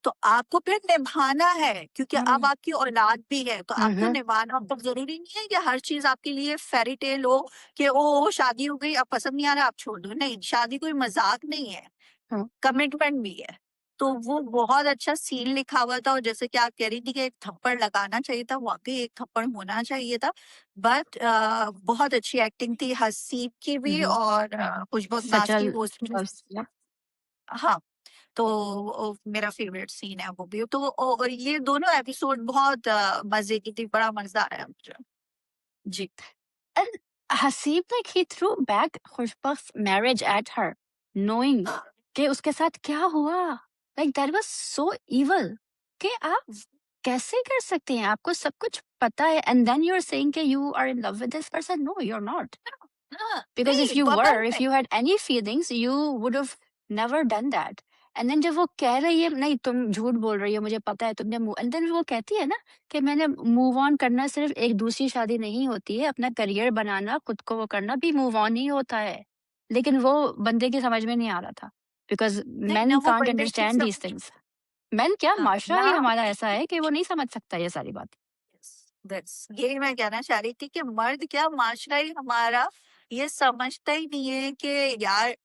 तो आपको फिर निभाना है क्योंकि अब हुँ, आपकी औलाद भी है, तो हुँ, आपको हुँ, निभाना। अब ज़रूरी नहीं है कि हर चीज़ आपके लिए फेयरी टेल हो कि ओह! शादी हो गई, अब पसंद नहीं आ रहा, आप छोड़ दो। नहीं, शादी कोई मज़ाक नहीं है, हुँ। कमिटमेंट भी है। तो वो बहुत अच्छा सीन लिखा हुआ था और जैसे कि आप कह रही थी कि एक थप्पड़ लगाना चाहिए था, वाक़ई एक थप्पड़ होना चाहिए था। बट बहुत अच्छी एक्टिंग थी हसीब की हुँ, भी हुँ। और खुशबू अब्बास की, सचल वो उसमें या हाँ, तो मेरा फ़ेवरेट सीन है वो भी। तो ये दोनों एपिसोड बहुत मज़े की थी, बड़ा मज़ा आया मुझे। जी। and Hasib, like, he threw back Khushbak's marriage at her, knowing कि उसके साथ क्या हुआ। Like, that was so evil कि आप कैसे कर सकते हैं? आपको सब कुछ पता है and then you're saying कि you are in love with this person. No, you're not. हाँ, Because if नहीं you पर were, if you had any feelings, you would have never done that. And then जब वो कह रही है नहीं तुम झूठ बोल रही हो मुझे पता है तुमने मूव एंड देन वो कहती है ना कि मैंने मूव ऑन करना सिर्फ एक दूसरी शादी नहीं होती है अपना करियर बनाना खुद को वो करना भी मूव ऑन ही होता है लेकिन वो बंदे की समझ में नहीं आ रहा था बिकॉज नहीं ना मेन वो कांट बंदे की अंडरस्टैंड दीज समझ थिंग्स मेन क्या हाँ, माशरा ना ही हमारा ऐसा है कि वो नहीं समझ सकता ये सारी बात दैट्स यही मैं कहना चाह रही थी कि मर्द क्या माशरा ही हमारा ये समझता ही नहीं है कि यार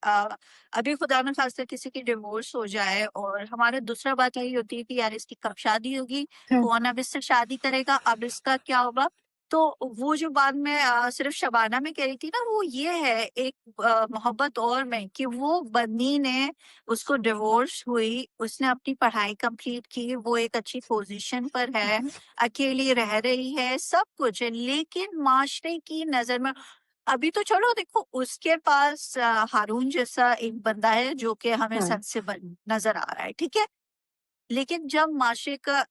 अभी खुदा न खास्ता किसी की डिवोर्स हो जाए और हमारा दूसरा बात यही होती है कि यार इसकी कब शादी होगी, हम्म, कौन अब इससे शादी करेगा, अब इसका क्या होगा। तो वो जो बात मैं सिर्फ शबाना में कह रही थी ना, वो ये है एक मोहब्बत और में कि वो बंदी ने उसको डिवोर्स हुई, उसने अपनी पढ़ाई कंप्लीट की, वो एक अच्छी पोजीशन पर है, अकेली रह रही है, सब कुछ है, लेकिन माशरे की नज़र में अभी तो चलो देखो उसके पास हारून जैसा एक बंदा है जो कि हमें हम्म, सेंसिबल नज़र आ रहा है, ठीक है? लेकिन जब माशरे का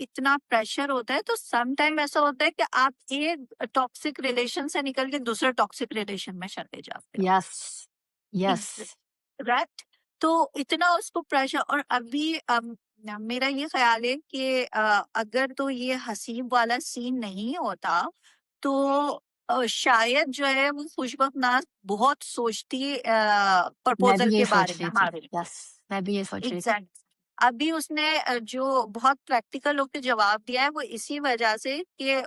इतना प्रेशर होता है तो सम टाइम ऐसा होता है कि आप एक टॉक्सिक रिलेशन से निकल के दूसरे टॉक्सिक रिलेशन में चले जाते हो। यस यस एग्ज़ राइट? तो इतना उसको प्रेशर और अभी मेरा ये ख़्याल है कि अगर तो ये हसीब वाला सीन नहीं होता, तो शायद जो है वो खुशबकनाज़ बहुत सोचती मैं प्रपोज़ल भी यही के सोच बारे में रही थी हमारे लिए। यस मैं भी ये सोच रही थी एग्ज़ैक्ट अभी उसने जो बहुत प्रैक्टिकल होके जवाब दिया है वो इसी वजह से कि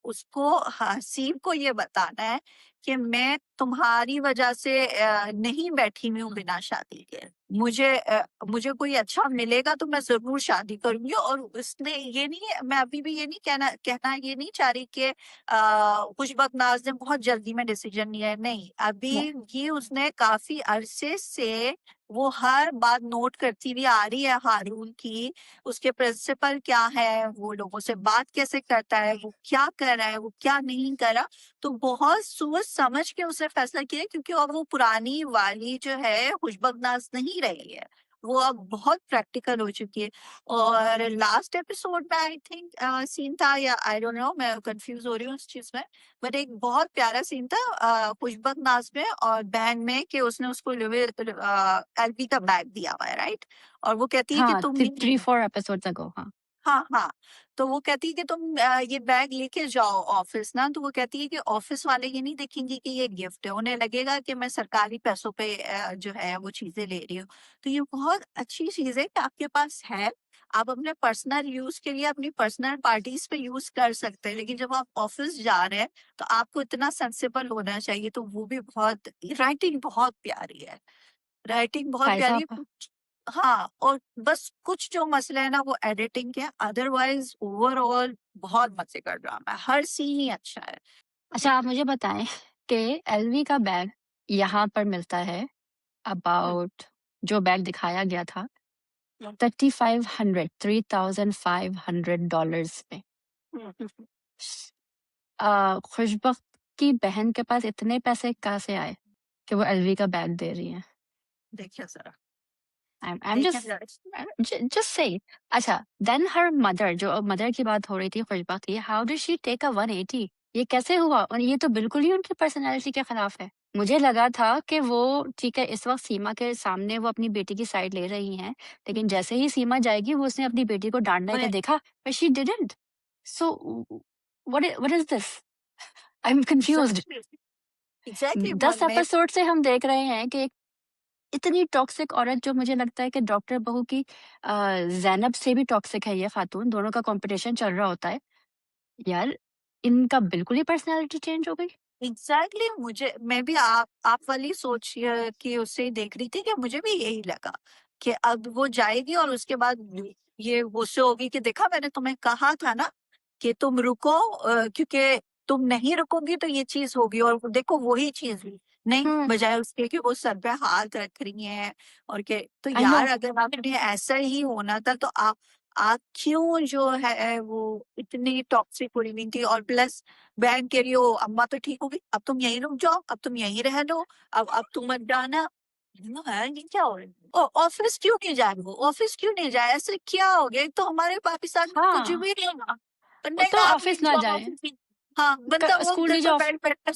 उसको हसीब को ये बताना है कि मैं तुम्हारी वजह से नहीं बैठी हुई हूँ बिना शादी के। मुझे कोई अच्छा मिलेगा तो मैं जरूर शादी करूंगी। और उसने ये नहीं, मैं अभी भी ये नहीं कहना ये नहीं चाह रही कि खुशबक नाज ने बहुत जल्दी में डिसीजन लिया है, नहीं। अभी ये उसने काफी अरसे से वो हर बात नोट करती हुई आ रही है हारून की, उसके प्रिंसिपल क्या है, वो लोगों से बात कैसे करता है, वो क्या कर रहा है, वो क्या नहीं कर रहा। तो बहुत सोच समझ के उसने फैसला किया, क्योंकि अब वो पुरानी वाली जो है खुशबकनाज नहीं रही है, वो अब बहुत प्रैक्टिकल हो चुकी है। और लास्ट एपिसोड में आई थिंक सीन था, या आई डोंट नो, मैं कंफ्यूज हो रही हूँ उस चीज में, बट एक बहुत प्यारा सीन था खुशबकनाज में और बहन में, कि उसने उसको एलबी का बैग दिया हुआ है, राइट। और वो कहती है कि हाँ, तुम 3-4 एपिसोड्स अगो। हाँ, हाँ हाँ। तो वो कहती है कि तुम ये बैग लेके जाओ ऑफिस ना। तो वो कहती है कि ऑफिस वाले ये नहीं देखेंगे कि ये गिफ्ट है, उन्हें लगेगा कि मैं सरकारी पैसों पे जो है वो चीजें ले रही हूँ। तो ये बहुत अच्छी चीज है कि आपके पास है, आप अपने पर्सनल यूज के लिए अपनी पर्सनल पार्टीज पे यूज कर सकते हैं, लेकिन जब आप ऑफिस जा रहे हैं तो आपको इतना सेंसिबल होना चाहिए। तो वो भी बहुत, राइटिंग बहुत प्यारी है, राइटिंग बहुत फायजा प्यारी है। हाँ, और बस कुछ जो मसले है ना वो एडिटिंग के, अदरवाइज ओवरऑल बहुत मजे का ड्रामा है, हर सीन ही अच्छा है। अच्छा, आप मुझे बताएं कि एलवी का बैग यहाँ पर मिलता है हम्म, अबाउट, जो बैग दिखाया गया था, हम्म, 3,500 डॉलर्स में। हम्म। खुशबक की बहन के पास इतने पैसे कहाँ से आए कि वो एलवी का बैग दे रही है? देखिए जरा, I'm देखें just जरा। just say. अच्छा, then her mother, जो मदर की बात हो रही थी खुशबक की, how did she take a 180? ये कैसे हुआ? और ये तो बिल्कुल ही उनकी पर्सनालिटी के खिलाफ है। मुझे लगा था कि वो ठीक है, इस वक्त सीमा के सामने वो अपनी बेटी की साइड ले रही हैं, लेकिन जैसे ही सीमा जाएगी वो उसने अपनी बेटी को डांटने का वही, देखा, but she didn't. So what is this? I'm confused. Exactly, exactly. 10 मैं एपिसोड से हम देख रहे हैं कि इतनी टॉक्सिक औरत, जो मुझे लगता है कि डॉक्टर बहू की ज़ैनब से भी टॉक्सिक है ये खातून, दोनों का कॉम्पिटिशन चल रहा होता है। यार, इनका बिल्कुल ही पर्सनैलिटी चेंज हो गई। एग्जैक्टली, मुझे मैं भी आप वाली सोच की उससे देख रही थी, कि मुझे भी यही लगा कि अब वो जाएगी और उसके बाद ये गुस्से होगी कि देखा मैंने तुम्हें कहा था ना कि तुम रुको, क्योंकि तुम नहीं रुकोगी तो ये चीज होगी। और देखो वही चीज हुई, नहीं, हुँ, बजाय उसके कि वो सर पे हाथ रख रही हैं। और के तो आई नो। यार, अगर आपने ऐसा ही होना था तो आप क्यों जो है वो इतनी टॉक्सिक हो रही थी। और प्लस बहन कह रही हो अम्मा तो ठीक होगी, अब तुम यहीं रुक जाओ, अब तुम यहीं रह लो, अब तुम मत जाना। है ये क्या हो रहा है, ऑफिस क्यों नहीं जाए, वो ऑफिस क्यों नहीं जाए, ऐसे क्या हो गया। एक तो हमारे पाकिस्तान में कुछ हाँ, भी नहीं होगा, पर वो नहीं, तो आप ऑफ़िस नहीं ना जाओ जाएँ, ऑफिस। हाँ, बंदा क वो स्कूल घर नहीं पर जाओ, बैठ बैठ कर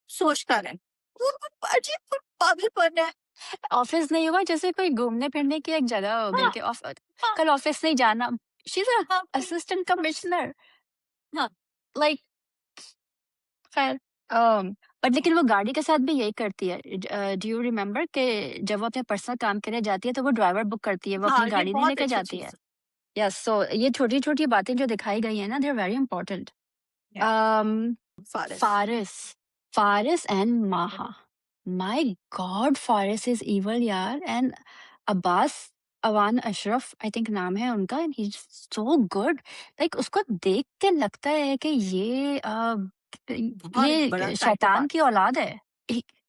सोचता रहे। वो अजीब पागलपन है। ऑफ़िस नहीं हुआ, जैसे कोई घूमने-फिरने की एक जगह हो गई हाँ कि हाँ कल ऑफ़िस नहीं जाना। शी इज़ अ हाँ असिस्टेंट कमिश्नर, हाँ लाइक, खैर। बट लेकिन वो गाड़ी के साथ भी यही करती है। डू यू रिमेंबर कि जब वो अपने पर्सनल काम के लिए जाती है तो वो ड्राइवर बुक करती है, वो हाँ, अपनी ये गाड़ी नहीं बहुत लेके अच्छी जाती है। चीज यस, सो ये छोटी-छोटी बातें जो दिखाई गई हैं ना, दे आर वेरी इंपॉर्टेंट। है। um Faris, Faris, Faris and Maha. My God, Faris is evil, यार. And Abbas Awan Ashraf, I think नाम है उनका, and he is so good. Like, उसको देख के लगता है कि बहुत बड़ा ये शैतान की साइकोपाथ। औलाद है।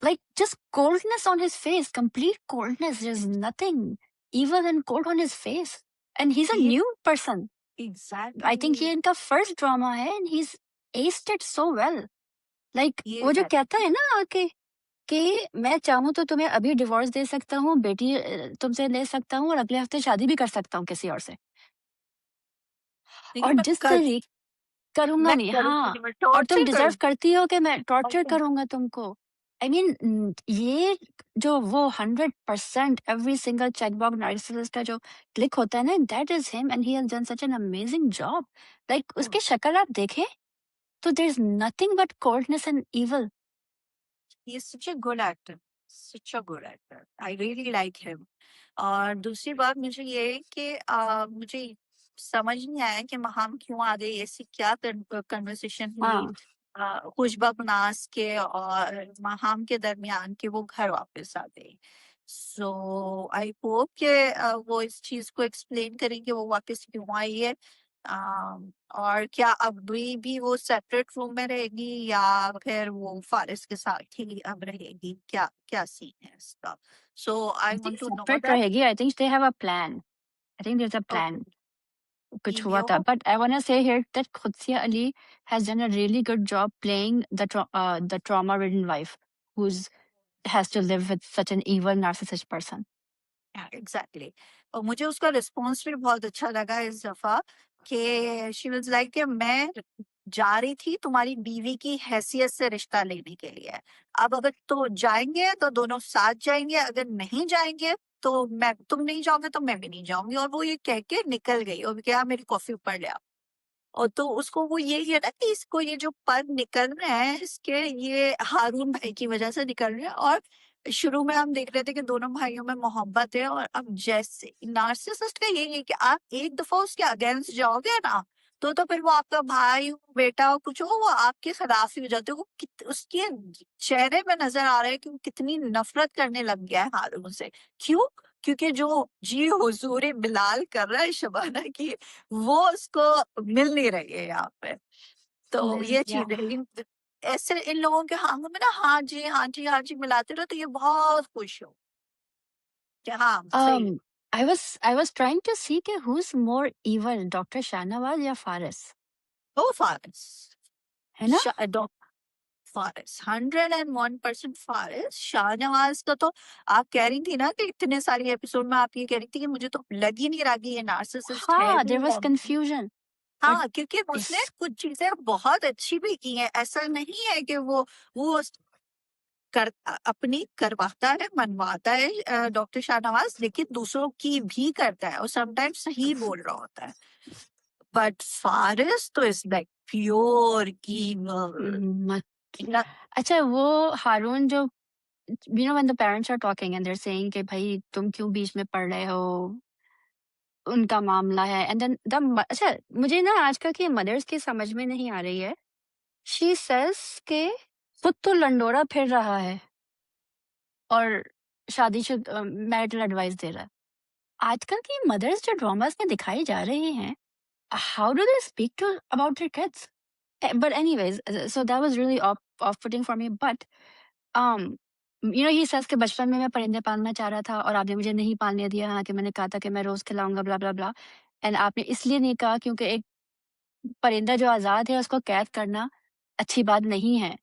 Like, just coldness on his face, complete coldness. There's nothing evil and cold on his face, and he's a ये new person. आई थिंक ये एग्जैक्टली, इनका फर्स्ट ड्रामा है, and he is aced it so well. Like, ये वो जो है। कहता है ना आके कि मैं चाहूँ तो तुम्हें अभी डिवोर्स दे सकता हूँ, बेटी तुमसे ले सकता हूँ, और अगले हफ्ते शादी भी कर सकता हूँ किसी और से। और लेकिन मैं जिस कर तरीके, करूंगा मैं नहीं, हाँ। करूंगी, मैं और तुम टॉर्चर डिजर्व करूंगी। करती हो कि मैं टॉर्चर Okay. करूंगा तुमको। आई मीन, ये जो वो 100% एवरी सिंगल चेकबॉक्स नार्सिसिस्ट का जो क्लिक होता है ना, that is him, and he has done such an amazing job. Like, Hmm. उसकी शक्ल आप देखें तो there is nothing but coldness and evil. He is such a good actor. Such a good actor, I really like him. और दूसरी बात मुझे ये है कि मुझे समझ नहीं आया कि हम क्यों आ गए, ऐसी क्या कन्वर्सेशन हुई हाँ, खुशबा नाज के और महाम के दरमियान कि वो घर वापस आ गई। सो आई होप कि वो इस चीज को एक्सप्लेन करेंगे वो वापस क्यों आई है। और क्या अभी भी वो सेपरेट रूम में रहेगी या फिर वो फारिस के साथ ही अब रहेगी, क्या क्या सीन है इसका। So I I want think to know separate that. रहेगी। I think they have a plan. I think there is a okay. Plan. कुछ हुआ यो। था, but I want to say here that Qudsia Ali has done a really good job playing the trauma ridden wife who's has to live with such an evil narcissist person. Exactly. और मुझे उसका response भी बहुत अच्छा लगा इस दफा कि शी वाज लाइक कि मैं जा रही थी तुम्हारी बीवी की हैसियत से रिश्ता लेने के लिए, अब अगर तो जाएंगे तो दोनों साथ जाएंगे, अगर नहीं जाएंगे तो मैं, तुम नहीं जाओगे तो मैं भी नहीं जाऊंगी। और वो ये कह के निकल गई और क्या, मेरी कॉफी ऊपर ले आओ। और तो उसको वो यही है ना कि इसको ये जो पद निकल रहे हैं इसके, ये हारून भाई की वजह से निकल रहे हैं। और शुरू में हम देख रहे थे कि दोनों भाइयों में मोहब्बत है, और अब जैसे नार्सिसिस्ट का यही है कि आप एक दफा उसके अगेंस्ट जाओगे ना, तो फिर वो आपका भाई हो, बेटा हो, कुछ हो, वो आपके खिलाफ ही हो जाते हो। वो उसके चेहरे में नजर आ रहा है कि वो कितनी नफरत करने लग गया है हारून से। क्यों? क्योंकि जो जी हुजूरी बिलाल कर रहा है शबाना की, वो उसको मिल नहीं रही है यहाँ पे। तो ये Yeah. चीज है ऐसे इन लोगों के हाथों में ना, हाँ जी हाँ जी हाँ जी मिलाते रहो तो ये बहुत खुश हो कि हाँ सही है। Um, I was trying to see कि who's more evil, Dr. Shahnawaz या फारिस, ओ फारिस। है ना? फारिस 101% फारिस। शाहनवाज का तो आप कह रही थी ना कि इतने सारे एपिसोड में आप ये कह रही थी कि मुझे तो लग ही नहीं रहा कि ये नार्सिसिस्ट है हाँ, भी there was या नहीं। confusion. But हाँ, क्योंकि उसने इस कुछ चीजें बहुत अच्छी भी की हैं, ऐसा नहीं है कि वो अपनी करवाता है, मनवाता है डॉक्टर शाहनवाज, लेकिन दूसरों की भी करता है और समटाइम्स सही बोल रहा होता है। बट फारिस तो इज लाइक प्योर ईवल। मत अच्छा, वो हारून जो when the parents are talking and they're saying कि भाई तुम क्यों बीच में पड़ रहे हो, उनका मामला है, एंड देन अच्छा, मुझे ना आजकल की मदर्स की समझ में नहीं आ रही है। शी सेज के खुद तो लंडोरा फिर रहा है और शादीशुदा मैरिटल एडवाइस दे रहा है। आजकल की मदर्स जो ड्रामास में दिखाई जा रही हैं, how do they speak to about their kids? But anyways, so that was really off-putting for me. But um, he says कि बचपन में मैं परिंदे पालना चाह रहा था और आपने मुझे नहीं पालने दिया, हालांकि मैंने कहा था कि मैं रोज खिलाऊंगा, ब्ला ब्ला ब्ला। एंड आपने इसलिए नहीं कहा क्योंकि एक परिंदा जो आजाद है उसको कैद करना अच्छी बात नहीं है।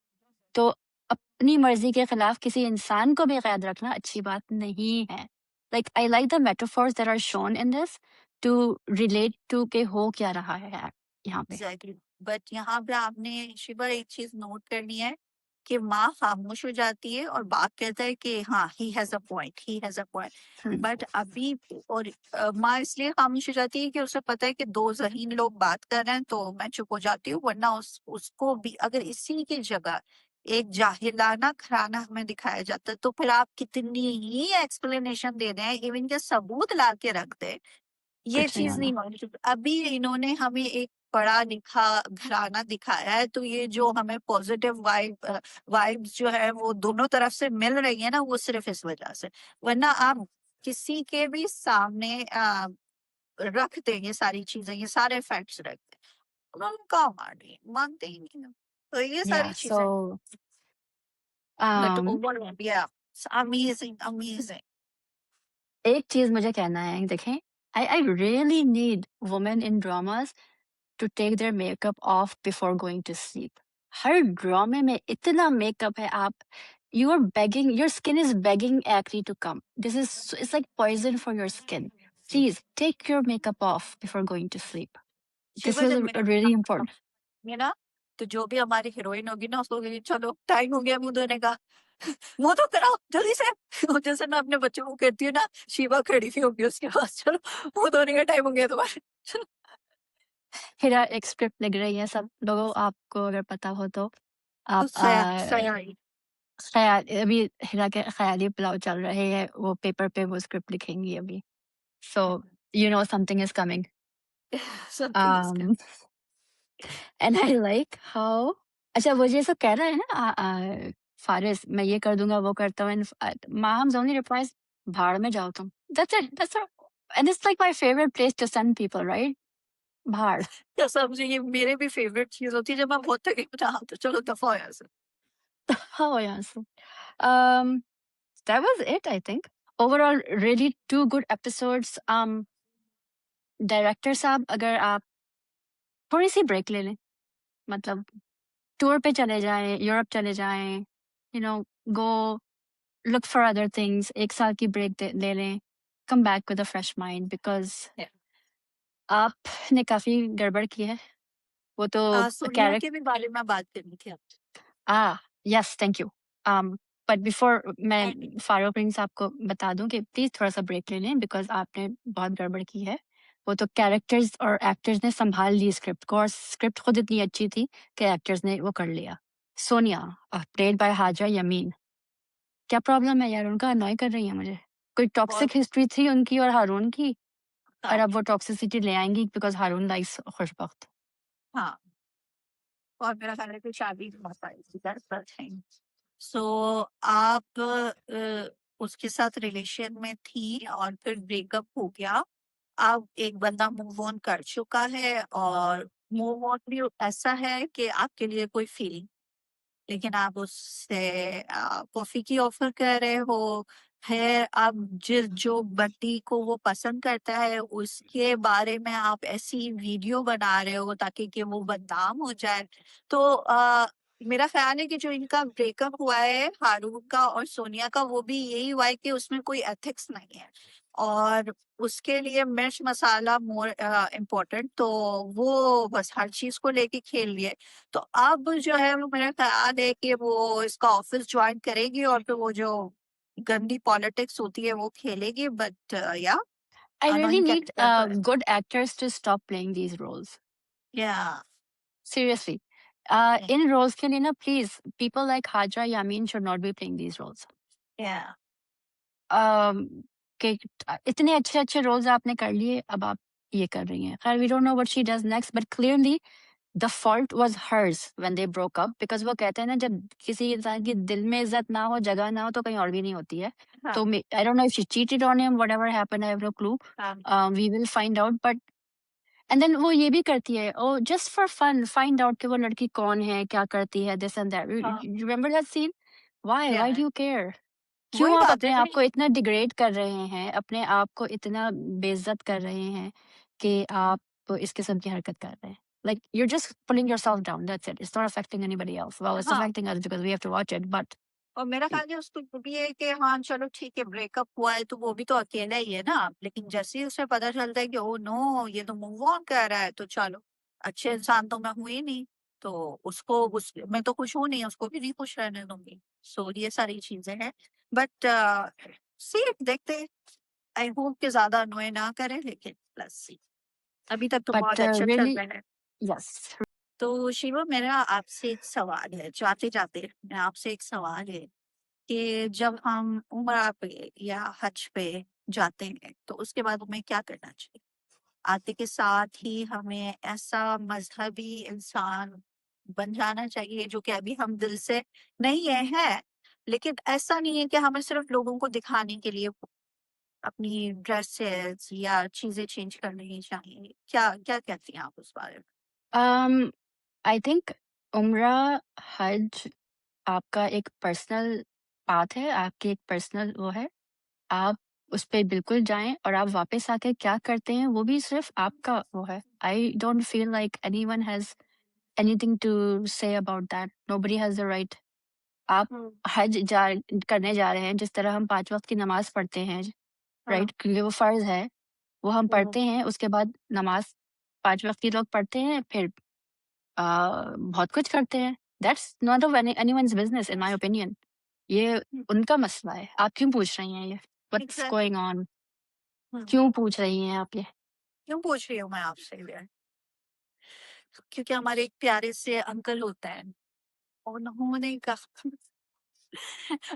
तो अपनी मर्जी के खिलाफ किसी इंसान को भी कैद रखना अच्छी बात नहीं है। Like I like the metaphors that are shown in this to relate to के हो क्या रहा है यहाँ पे। एग्जैक्टली। बट यहाँ पे आपने शिवा एक चीज नोट करनी है कि माँ खामोश हो जाती है और बाप कहता है कि हाँ he has a point, he has a point. Hmm, but अभी और माँ इसलिए खामोश हो जाती है कि उसे पता है कि दो ज़हीन लोग बात कर रहे हैं तो मैं चुप हो जाती हूँ, वरना उसको भी अगर इसी की जगह एक जाहिलाना घराना हमें दिखाया जाता तो फिर आप कितनी ही एक्सप्लेनेशन दे दें, इवन के सबूत ला के रख दे, ये कुछ नहीं चीज होना। नहीं होनी चाहिए। अभी इन्होंने हमें एक पढ़ा लिखा घराना दिखाया है, तो ये जो हमें पॉजिटिव वाइब्स जो है वो दोनों तरफ से मिल रही है ना, वो सिर्फ इस वजह से। वरना आप किसी के भी सामने रख दें ये सारी चीजें, ये सारे फैक्ट्स रख दें, उन्होंने कहा मानते ही नहीं हैं। तो ये सारी Yeah, चीजें। so बट um, ओवरऑल या अमेजिंग अमेजिंग। एक चीज मुझे कहना है, देखें, I really need women in dramas to take their makeup off before going to sleep. हर ड्रामे में इतना मेकअप है, आप you are begging, your skin is begging acne to come. This is it's like poison for your skin. Please take your makeup off before going to sleep. This Shiva is जब मेरे really important. ये ना, तो जो भी हमारी heroine होगी ना उसको कहेगी, चलो टाइम हो गया मुंह धोने का, मुंह तो कराओ जल्दी से। और जैसे मैं अपने बच्चों को कहती हूँ ना, शिवा खड़ी हुई होगी उसके पास, चलो मुंह धोने का टाइम हो गया तुम्हारे, चलो। हिरा एक स्क्रिप्ट लिख रही है, सब लोगों, आपको अगर पता हो तो तो आप सया सया आई। अभी हिरा के ख़याली पुलाव चल रहे हैं, वो पेपर पे वो स्क्रिप्ट लिखेंगी अभी। So you know something is coming. Something is um and I like how अच्छा वो ये सब कह रहा है ना फारिस मैं ये कर दूंगा वो करता हूँ माहम्स ओनली रिप्लाइज भाड़ में जाओ तुम that's and it's like my favourite place to send people right भाड़ कसम से ये मेरे भी फेवरेट चीज होती है जब मैं बहुत थकी हूँ हाँ तो चलो दफा हो यहाँ से। हाँ यहाँ से um that was it I think overall really two good episodes director साहब अगर आप थोड़ी सी ब्रेक ले लें मतलब टूर पे चले जाएं यूरोप चले जाएं you know go look for other things एक साल की ब्रेक ले लें come back with a fresh mind because Yeah. आपने काफी गड़बड़ की है वो तो सोनिया कैरेक्ट के भी बारे में बात करनी थी आपसे। Yes thank you but before मैं And फारूक प्रिंस आपको बता दूं कि प्लीज थोड़ा सा ब्रेक ले लें बिकॉज आपने बहुत गड़बड़ की है वो तो कैरेक्टर्स और एक्टर्स ने संभाल ली स्क्रिप्ट को और स्क्रिप्ट खुद इतनी अच्छी थी कि एक्टर्स ने वो कर लिया सोनिया प्लेड बाय हाजा यमीन क्या प्रॉब्लम है यार उनका अनॉय कर रही है मुझे कोई बहुत टॉक्सिक हिस्ट्री थी उनकी और हारून की और हाँ अब वो टॉक्सिसिटी ले आएंगी बिकॉज हारून लाइक्स खुशबख्त हाँ और मेरा ख्याल है कि शादी बहुत आई दैट्स द थिंग। सो आप उसके साथ रिलेशन में थी और फिर ब्रेकअप हो गया। अब एक बंदा मूव ऑन कर चुका है और मूव ऑन भी ऐसा है कि आपके लिए कोई फीलिंग लेकिन आप उससे कॉफी की ऑफर कर रहे हो। फिर आप जिस जो बंदी को वो पसंद करता है उसके बारे में आप ऐसी वीडियो बना रहे हो ताकि कि वो बदनाम हो जाए। तो मेरा ख्याल है कि जो इनका ब्रेकअप हुआ है हारून का और सोनिया का वो भी यही हुआ है कि उसमें कोई एथिक्स नहीं है और उसके लिए मिर्च मसाला मोर इम्पोर्टेंट तो वो बस हर चीज को लेके खेल लिए। तो अब जो है वो मेरा ख्याल है कि वो इसका ऑफिस ज्वाइन करेगी और फिर वो जो गंदी पॉलिटिक्स होती है वो खेलेगी but yeah I really annoying need character तो है। Good actors to stop playing these roles yeah seriously इन रोल्स के लिए ना please people like Hajra Yamin should not be playing these roles yeah कि इतने अच्छे अच्छे रोल्स आपने कर लिए अब आप ये कर रही हैं खैर we don't know what she does next but clearly the fault was hers when they broke up because वो कहते हैं ना जब किसी इंसान की दिल में इज्जत ना हो जगह ना हो तो कहीं और भी नहीं होती है हाँ तो I don't know if she cheated on him whatever happened I have no clue हाँ we will find out but and then वो ये भी करती है oh just for fun find out कि वो लड़की कौन है क्या करती है दिस एंड दैट हाँ रिमेंबर दैट सीन व्हाई या डू यू केयर क्यों वही आप बात है अपने आप फिर। को इतना डिग्रेड कर रहे हैं अपने आप को इतना बेइज्जत कर रहे हैं कि आप इस किस्म की हरकत कर रहे हैं like you're just pulling yourself down that's it it's not affecting anybody else well it's हाँ affecting us because we have to watch it but और मेरा ख्याल है उसको ये भी है कि हाँ चलो ठीक है ब्रेकअप हुआ है तो वो भी तो अकेला ही है ना लेकिन जैसे ही उसे पता चलता है कि ओ नो ये तो मूव ऑन कर रहा है तो चलो अच्छे इंसान तो मैं हुई नहीं तो उसको उस मैं तो खुश हूं नहीं उसको भी नहीं खुश रहने दूंगी। सो ये सारी चीजें हैं बट सी देखते आई होप कि ज्यादा अनोय ना करे लेकिन प्लस सी अभी तक तो but बहुत अच्छा चल really रहा है। yes तो शिवा मेरा आपसे एक सवाल है जाते जाते मैं आपसे एक सवाल है कि जब हम उम्रा पे या हज पे जाते हैं तो उसके बाद हमें क्या करना चाहिए? आते के साथ ही हमें ऐसा मजहबी इंसान बन जाना चाहिए जो कि अभी हम दिल से नहीं है लेकिन ऐसा नहीं है कि हमें सिर्फ लोगों को दिखाने के लिए अपनी ड्रेसेस या चीजें चेंज करनी ही चाहिए। क्या क्या कहती हैं आप उस बारे में? um I think उम्रा हज आपका एक पर्सनल पाथ है आपकी एक पर्सनल वो है आप उस पे बिल्कुल जाएँ और आप वापस आके क्या करते हैं वो भी सिर्फ़ आपका वो है। I don't feel like anyone has anything to say about that. Nobody has the right. आप हम्म, हज जा करने जा रहे हैं जिस तरह हम 5 वक़्त की नमाज़ पढ़ते हैं, हाँ, राइट? क्योंकि वो फ़र्ज़ है, वो हम हम्म, पढ़ते हैं उसके बाद नमाज़ 5 वक़्त की लोग पढ़ते हैं फिर बहुत कुछ करते हैं। That's not of anyone's business in my opinion. ये उनका मसला है। आप क्यों पूछ रही हैं ये? What's exactly. Going on? क्यों पूछ रही हैं आप ये? क्यों पूछ रही हूँ मैं आपसे ये? क्योंकि हमारे एक प्यारे से अंकल होते हैं उन्होंने कहा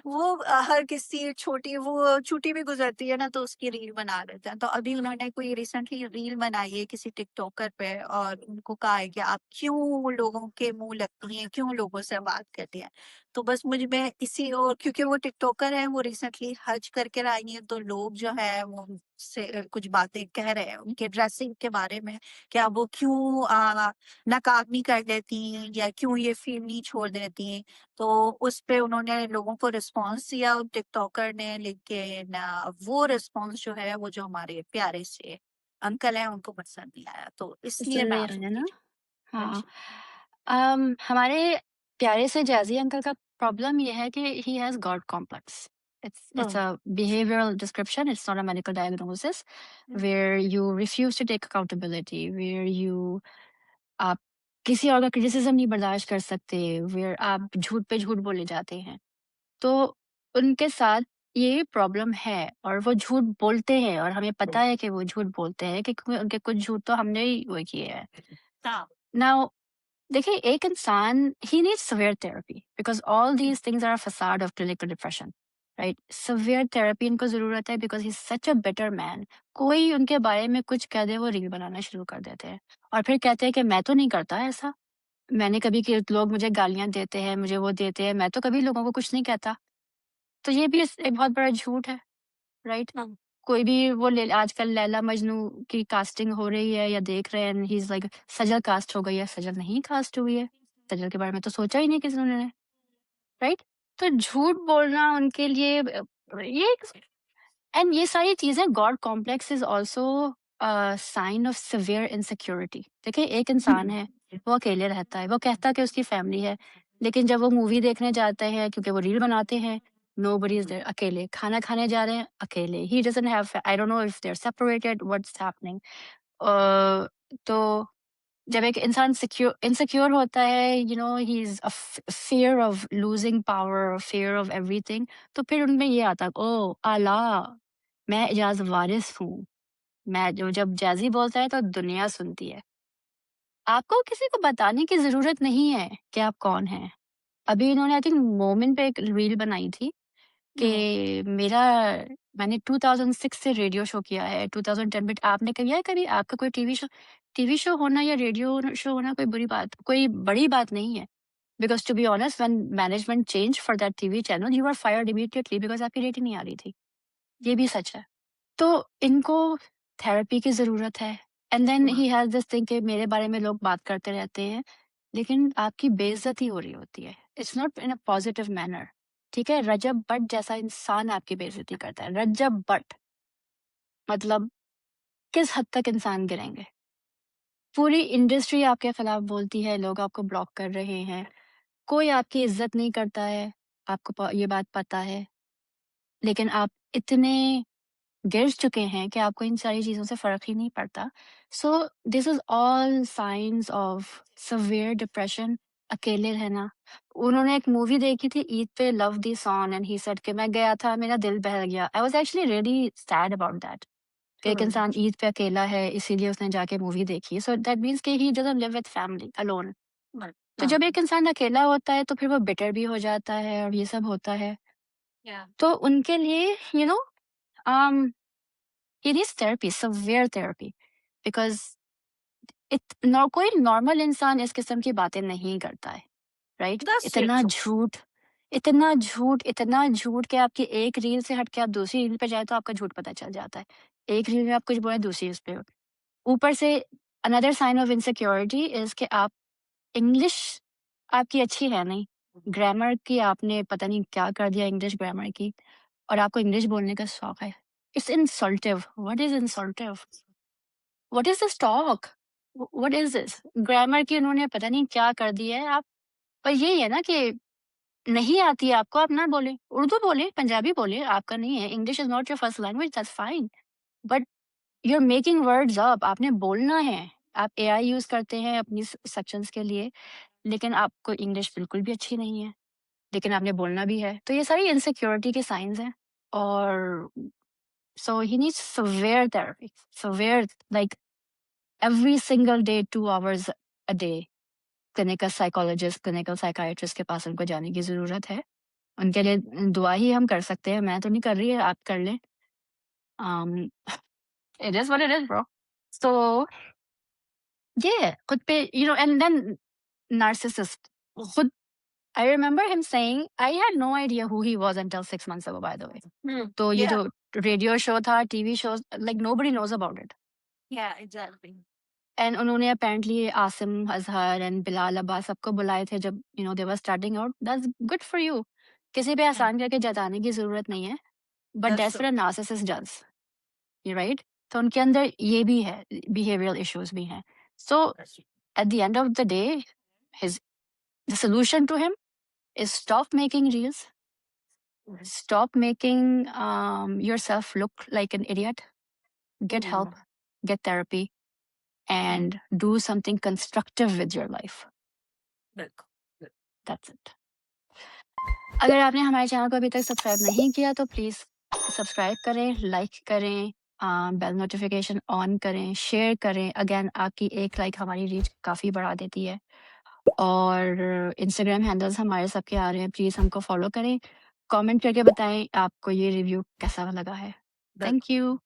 वो हर किसी छोटी वो छुट्टी भी गुज़रती है ना तो उसकी रील बना देते हैं। तो अभी उन्होंने कोई रिसेंटली रील बनाई है किसी टिकटॉकर पे और उनको कहा है कि आप क्यों लोगों के मुँह लगती हैं, क्यों लोगों से बात करती हैं। तो बस मुझे मैं इसी और क्योंकि वो टिकटॉकर है, वो रिसेंटली हज करके आई हैं तो लोग जो है वो उनसे कुछ बातें कह रहे हैं उनके ड्रेसिंग के बारे में, क्या वो क्यों नकाब नहीं कर लेती या क्यों ये फ़ील्ड नहीं छोड़ देती। तो उस पे उन्होंने लोगों को रिस्पॉन्स दिया उन टिकटॉकर ने, लेकिन वो रिस्पॉन्स जो है वो जो हमारे प्यारे से अंकल हैं उनको पसंद नहीं आया, तो इसलिए मैं इसलिए आपसे है ना? पूछ हाँ हाँ। जी। हमारे प्यारे से जैज़ी अंकल का प्रॉब्लम ये है कि he has God complex. It's oh! a behavioral description, it's not a medical diagnosis, hmm, where you refuse to take accountability, where you आप किसी और का क्रिटिसिज़्म नहीं बर्दाश्त कर सकते, where आप झूठ पे झूठ बोले जाते हैं। तो उनके साथ ये प्रॉब्लम है और वो झूठ बोलते हैं और हमें पता है कि वो झूठ बोलते हैं क्योंकि उनके कुछ झूठ तो हमने ही वो किए हैं। हाँ, नाउ देखिए एक इंसान he needs saviour therapy because all these things are a facade of clinical depression, right? Saviour therapy इनको ज़रूरत है because he is such a better man. कोई उनके बारे में कुछ कह दे वो रील बनाना शुरू कर देते हैं और फिर कहते हैं कि मैं तो नहीं करता ऐसा। मैंने कभी कि लोग मुझे गालियाँ देते हैं, मुझे वो देते हैं, मैं तो कभी लोगों को कुछ नहीं कहता। तो ये भी एक बहुत बड़ा झूठ है, राइट? हाँ, कोई भी वो ले आजकल लैला मजनू की कास्टिंग हो रही है या देख रहे हैं and he is like Sajal cast हो गई है, सजल नहीं कास्ट हुई है। सजल के बारे में तो सोचा ही नहीं किसी ने, राइट? तो झूठ बोलना उनके लिए ये एंड ये सारी चीज़ें God complex is also sign of saviour insecurity. देखिए एक इंसान है, वो अकेले रहता है, वो कहता है कि उसकी फैमिली है, लेकिन जब वो मूवी देखने जाते हैं क्योंकि वो रील बनाते हैं, नोबडी इज़ देयर, अकेले। खाना खाने जा रहे हैं, अकेले। He doesn't have I don't know if they are separated, what's happening. तो जब एक इंसान इनसिक्योर होता है, he is fear of losing power, fear of everything, तो फिर उनमें ये आता है, ओह! अल्लाह! मैं इजाज़ वारिस हूँ। मैं जो जब जैज़ी बोलता है तो दुनिया सुनती है। आपको किसी को बताने की ज़रूरत नहीं है कि आप कौन हैं। अभी इन्होंने आई थिंक मोमेन पे एक रील बनाई थी कि हाँ, मेरा मैंने 2006 से रेडियो शो किया है, 2010 में आपने किया है कभी? आपका कोई टीवी शो होना या रेडियो शो होना कोई बड़ी बात नहीं है। Because to be honest when management changed for that TV channel you were fired immediately because आपकी रेटिंग नहीं आ रही थी। ये भी सच है। तो इनको थेरेपी की ज़रूरत है एंड देन हाँ, ही हैज़ दिस थिंग कि मेरे बारे में लोग बात करते रहते हैं, लेकिन आपकी बेइज़्ज़ती हो रही होती है। It's not in a positive manner, ठीक है? रजब भट्ट जैसा इंसान आपकी बेइज़्ज़ती करता है, रजब भट्ट मतलब किस हद तक इंसान गिरेंगे? पूरी इंडस्ट्री आपके खिलाफ बोलती है, लोग आपको ब्लॉक कर रहे हैं, कोई आपकी इज़्ज़त नहीं करता है, आपको ये बात पता है, लेकिन आप इतने गिर चुके हैं कि आपको इन सारी चीज़ों से फ़र्क ही नहीं पड़ता। So this is all signs of saviour depression, अकेले रहना। उन्होंने एक मूवी देखी थी ईद पे love the song and he said कि मैं गया था, मेरा दिल बहल गया। I was actually really sad about that कि एक इंसान ईद पे अकेला है, इसीलिए उसने जाके मूवी देखी। सो दैट मीन्स कि he doesn't live with family, alone. तो हाँ, जब एक इंसान अकेला होता है, तो फिर वो बिटर भी हो जाता है और ये सब होता है। या तो उनके लिए you know um he needs therapy, severe therapy, because कोई नॉर्मल इंसान इस किस्म की बातें नहीं करता है, राइट? That's true. इतना झूठ कि आपकी एक रील से हट के आप दूसरी रील पे जाए तो आपका झूठ पता चल जाता है। एक रील में आप कुछ बोले, दूसरी उस पे ऊपर से another sign of insecurity is कि आप इंग्लिश आपकी अच्छी है नहीं, ग्रामर की आपने पता नहीं क्या कर दिया इंग्लिश ग्रामर की, और आपको इंग्लिश बोलने का शौक है। It's insultive. What is insultive? What is this talk? What is this? Grammar की उन्होंने पता नहीं क्या कर दिया है। आप पर यही है ना कि नहीं आती है आपको, आप ना बोले, उर्दू बोले, पंजाबी बोले, आपका नहीं है, English is not your first language, that's fine, but you are making words up, आपने बोलना है। आप एआई यूज करते हैं अपनी सेक्शंस के लिए, लेकिन आपको इंग्लिश बिल्कुल भी अच्छी नहीं है, लेकिन आपने बोलना भी है। तो ये सारी इनसिक्योरिटी के साइंस हैं। और so he needs severe therapy, severe, like every single day 2 hours a day clinical psychologist, clinical psychiatrist के पास उनको जाने की ज़रूरत है। उनके लिए दुआ ही हम कर सकते हैं, मैं तो नहीं कर रही, आप कर लें। It is what it is bro. So yeah, खुद पे and then narcissist. खुद I remember him saying, I had no idea who he was until 6 months ago, by the way. तो ये Yeah, जो रेडियो शो था, TV shows, like nobody knows about it. yeah, exactly. And उन्होंने apparently Asim Azhar and Bilal Abbas सबको बुलाए थे जब they were starting out. That's good for you. किसी पे एहसान करके जताने की ज़रूरत नहीं है. But That's that's what a narcissist does. You're right? तो उनके अंदर ये भी है, behavioral issues भी हैं. So that's at the end of the day, the solution to him is stop making reels, stop making yourself look like an idiot, get help, get therapy, and do something constructive with your life. बिल्कुल। That's it. अगर आपने हमारे channel को अभी तक subscribe नहीं किया तो प्लीज़ सब्सक्राइब करें, लाइक करें, बेल नोटिफिकेशन ऑन करें, शेयर करें। अगेन आपकी एक लाइक हमारी रीच काफ़ी बढ़ा देती है। और इंस्टाग्राम हैंडल्स हमारे सबके आ रहे हैं, प्लीज़ हमको फॉलो करें। कमेंट करके बताएं आपको ये रिव्यू कैसा लगा है। Thank you.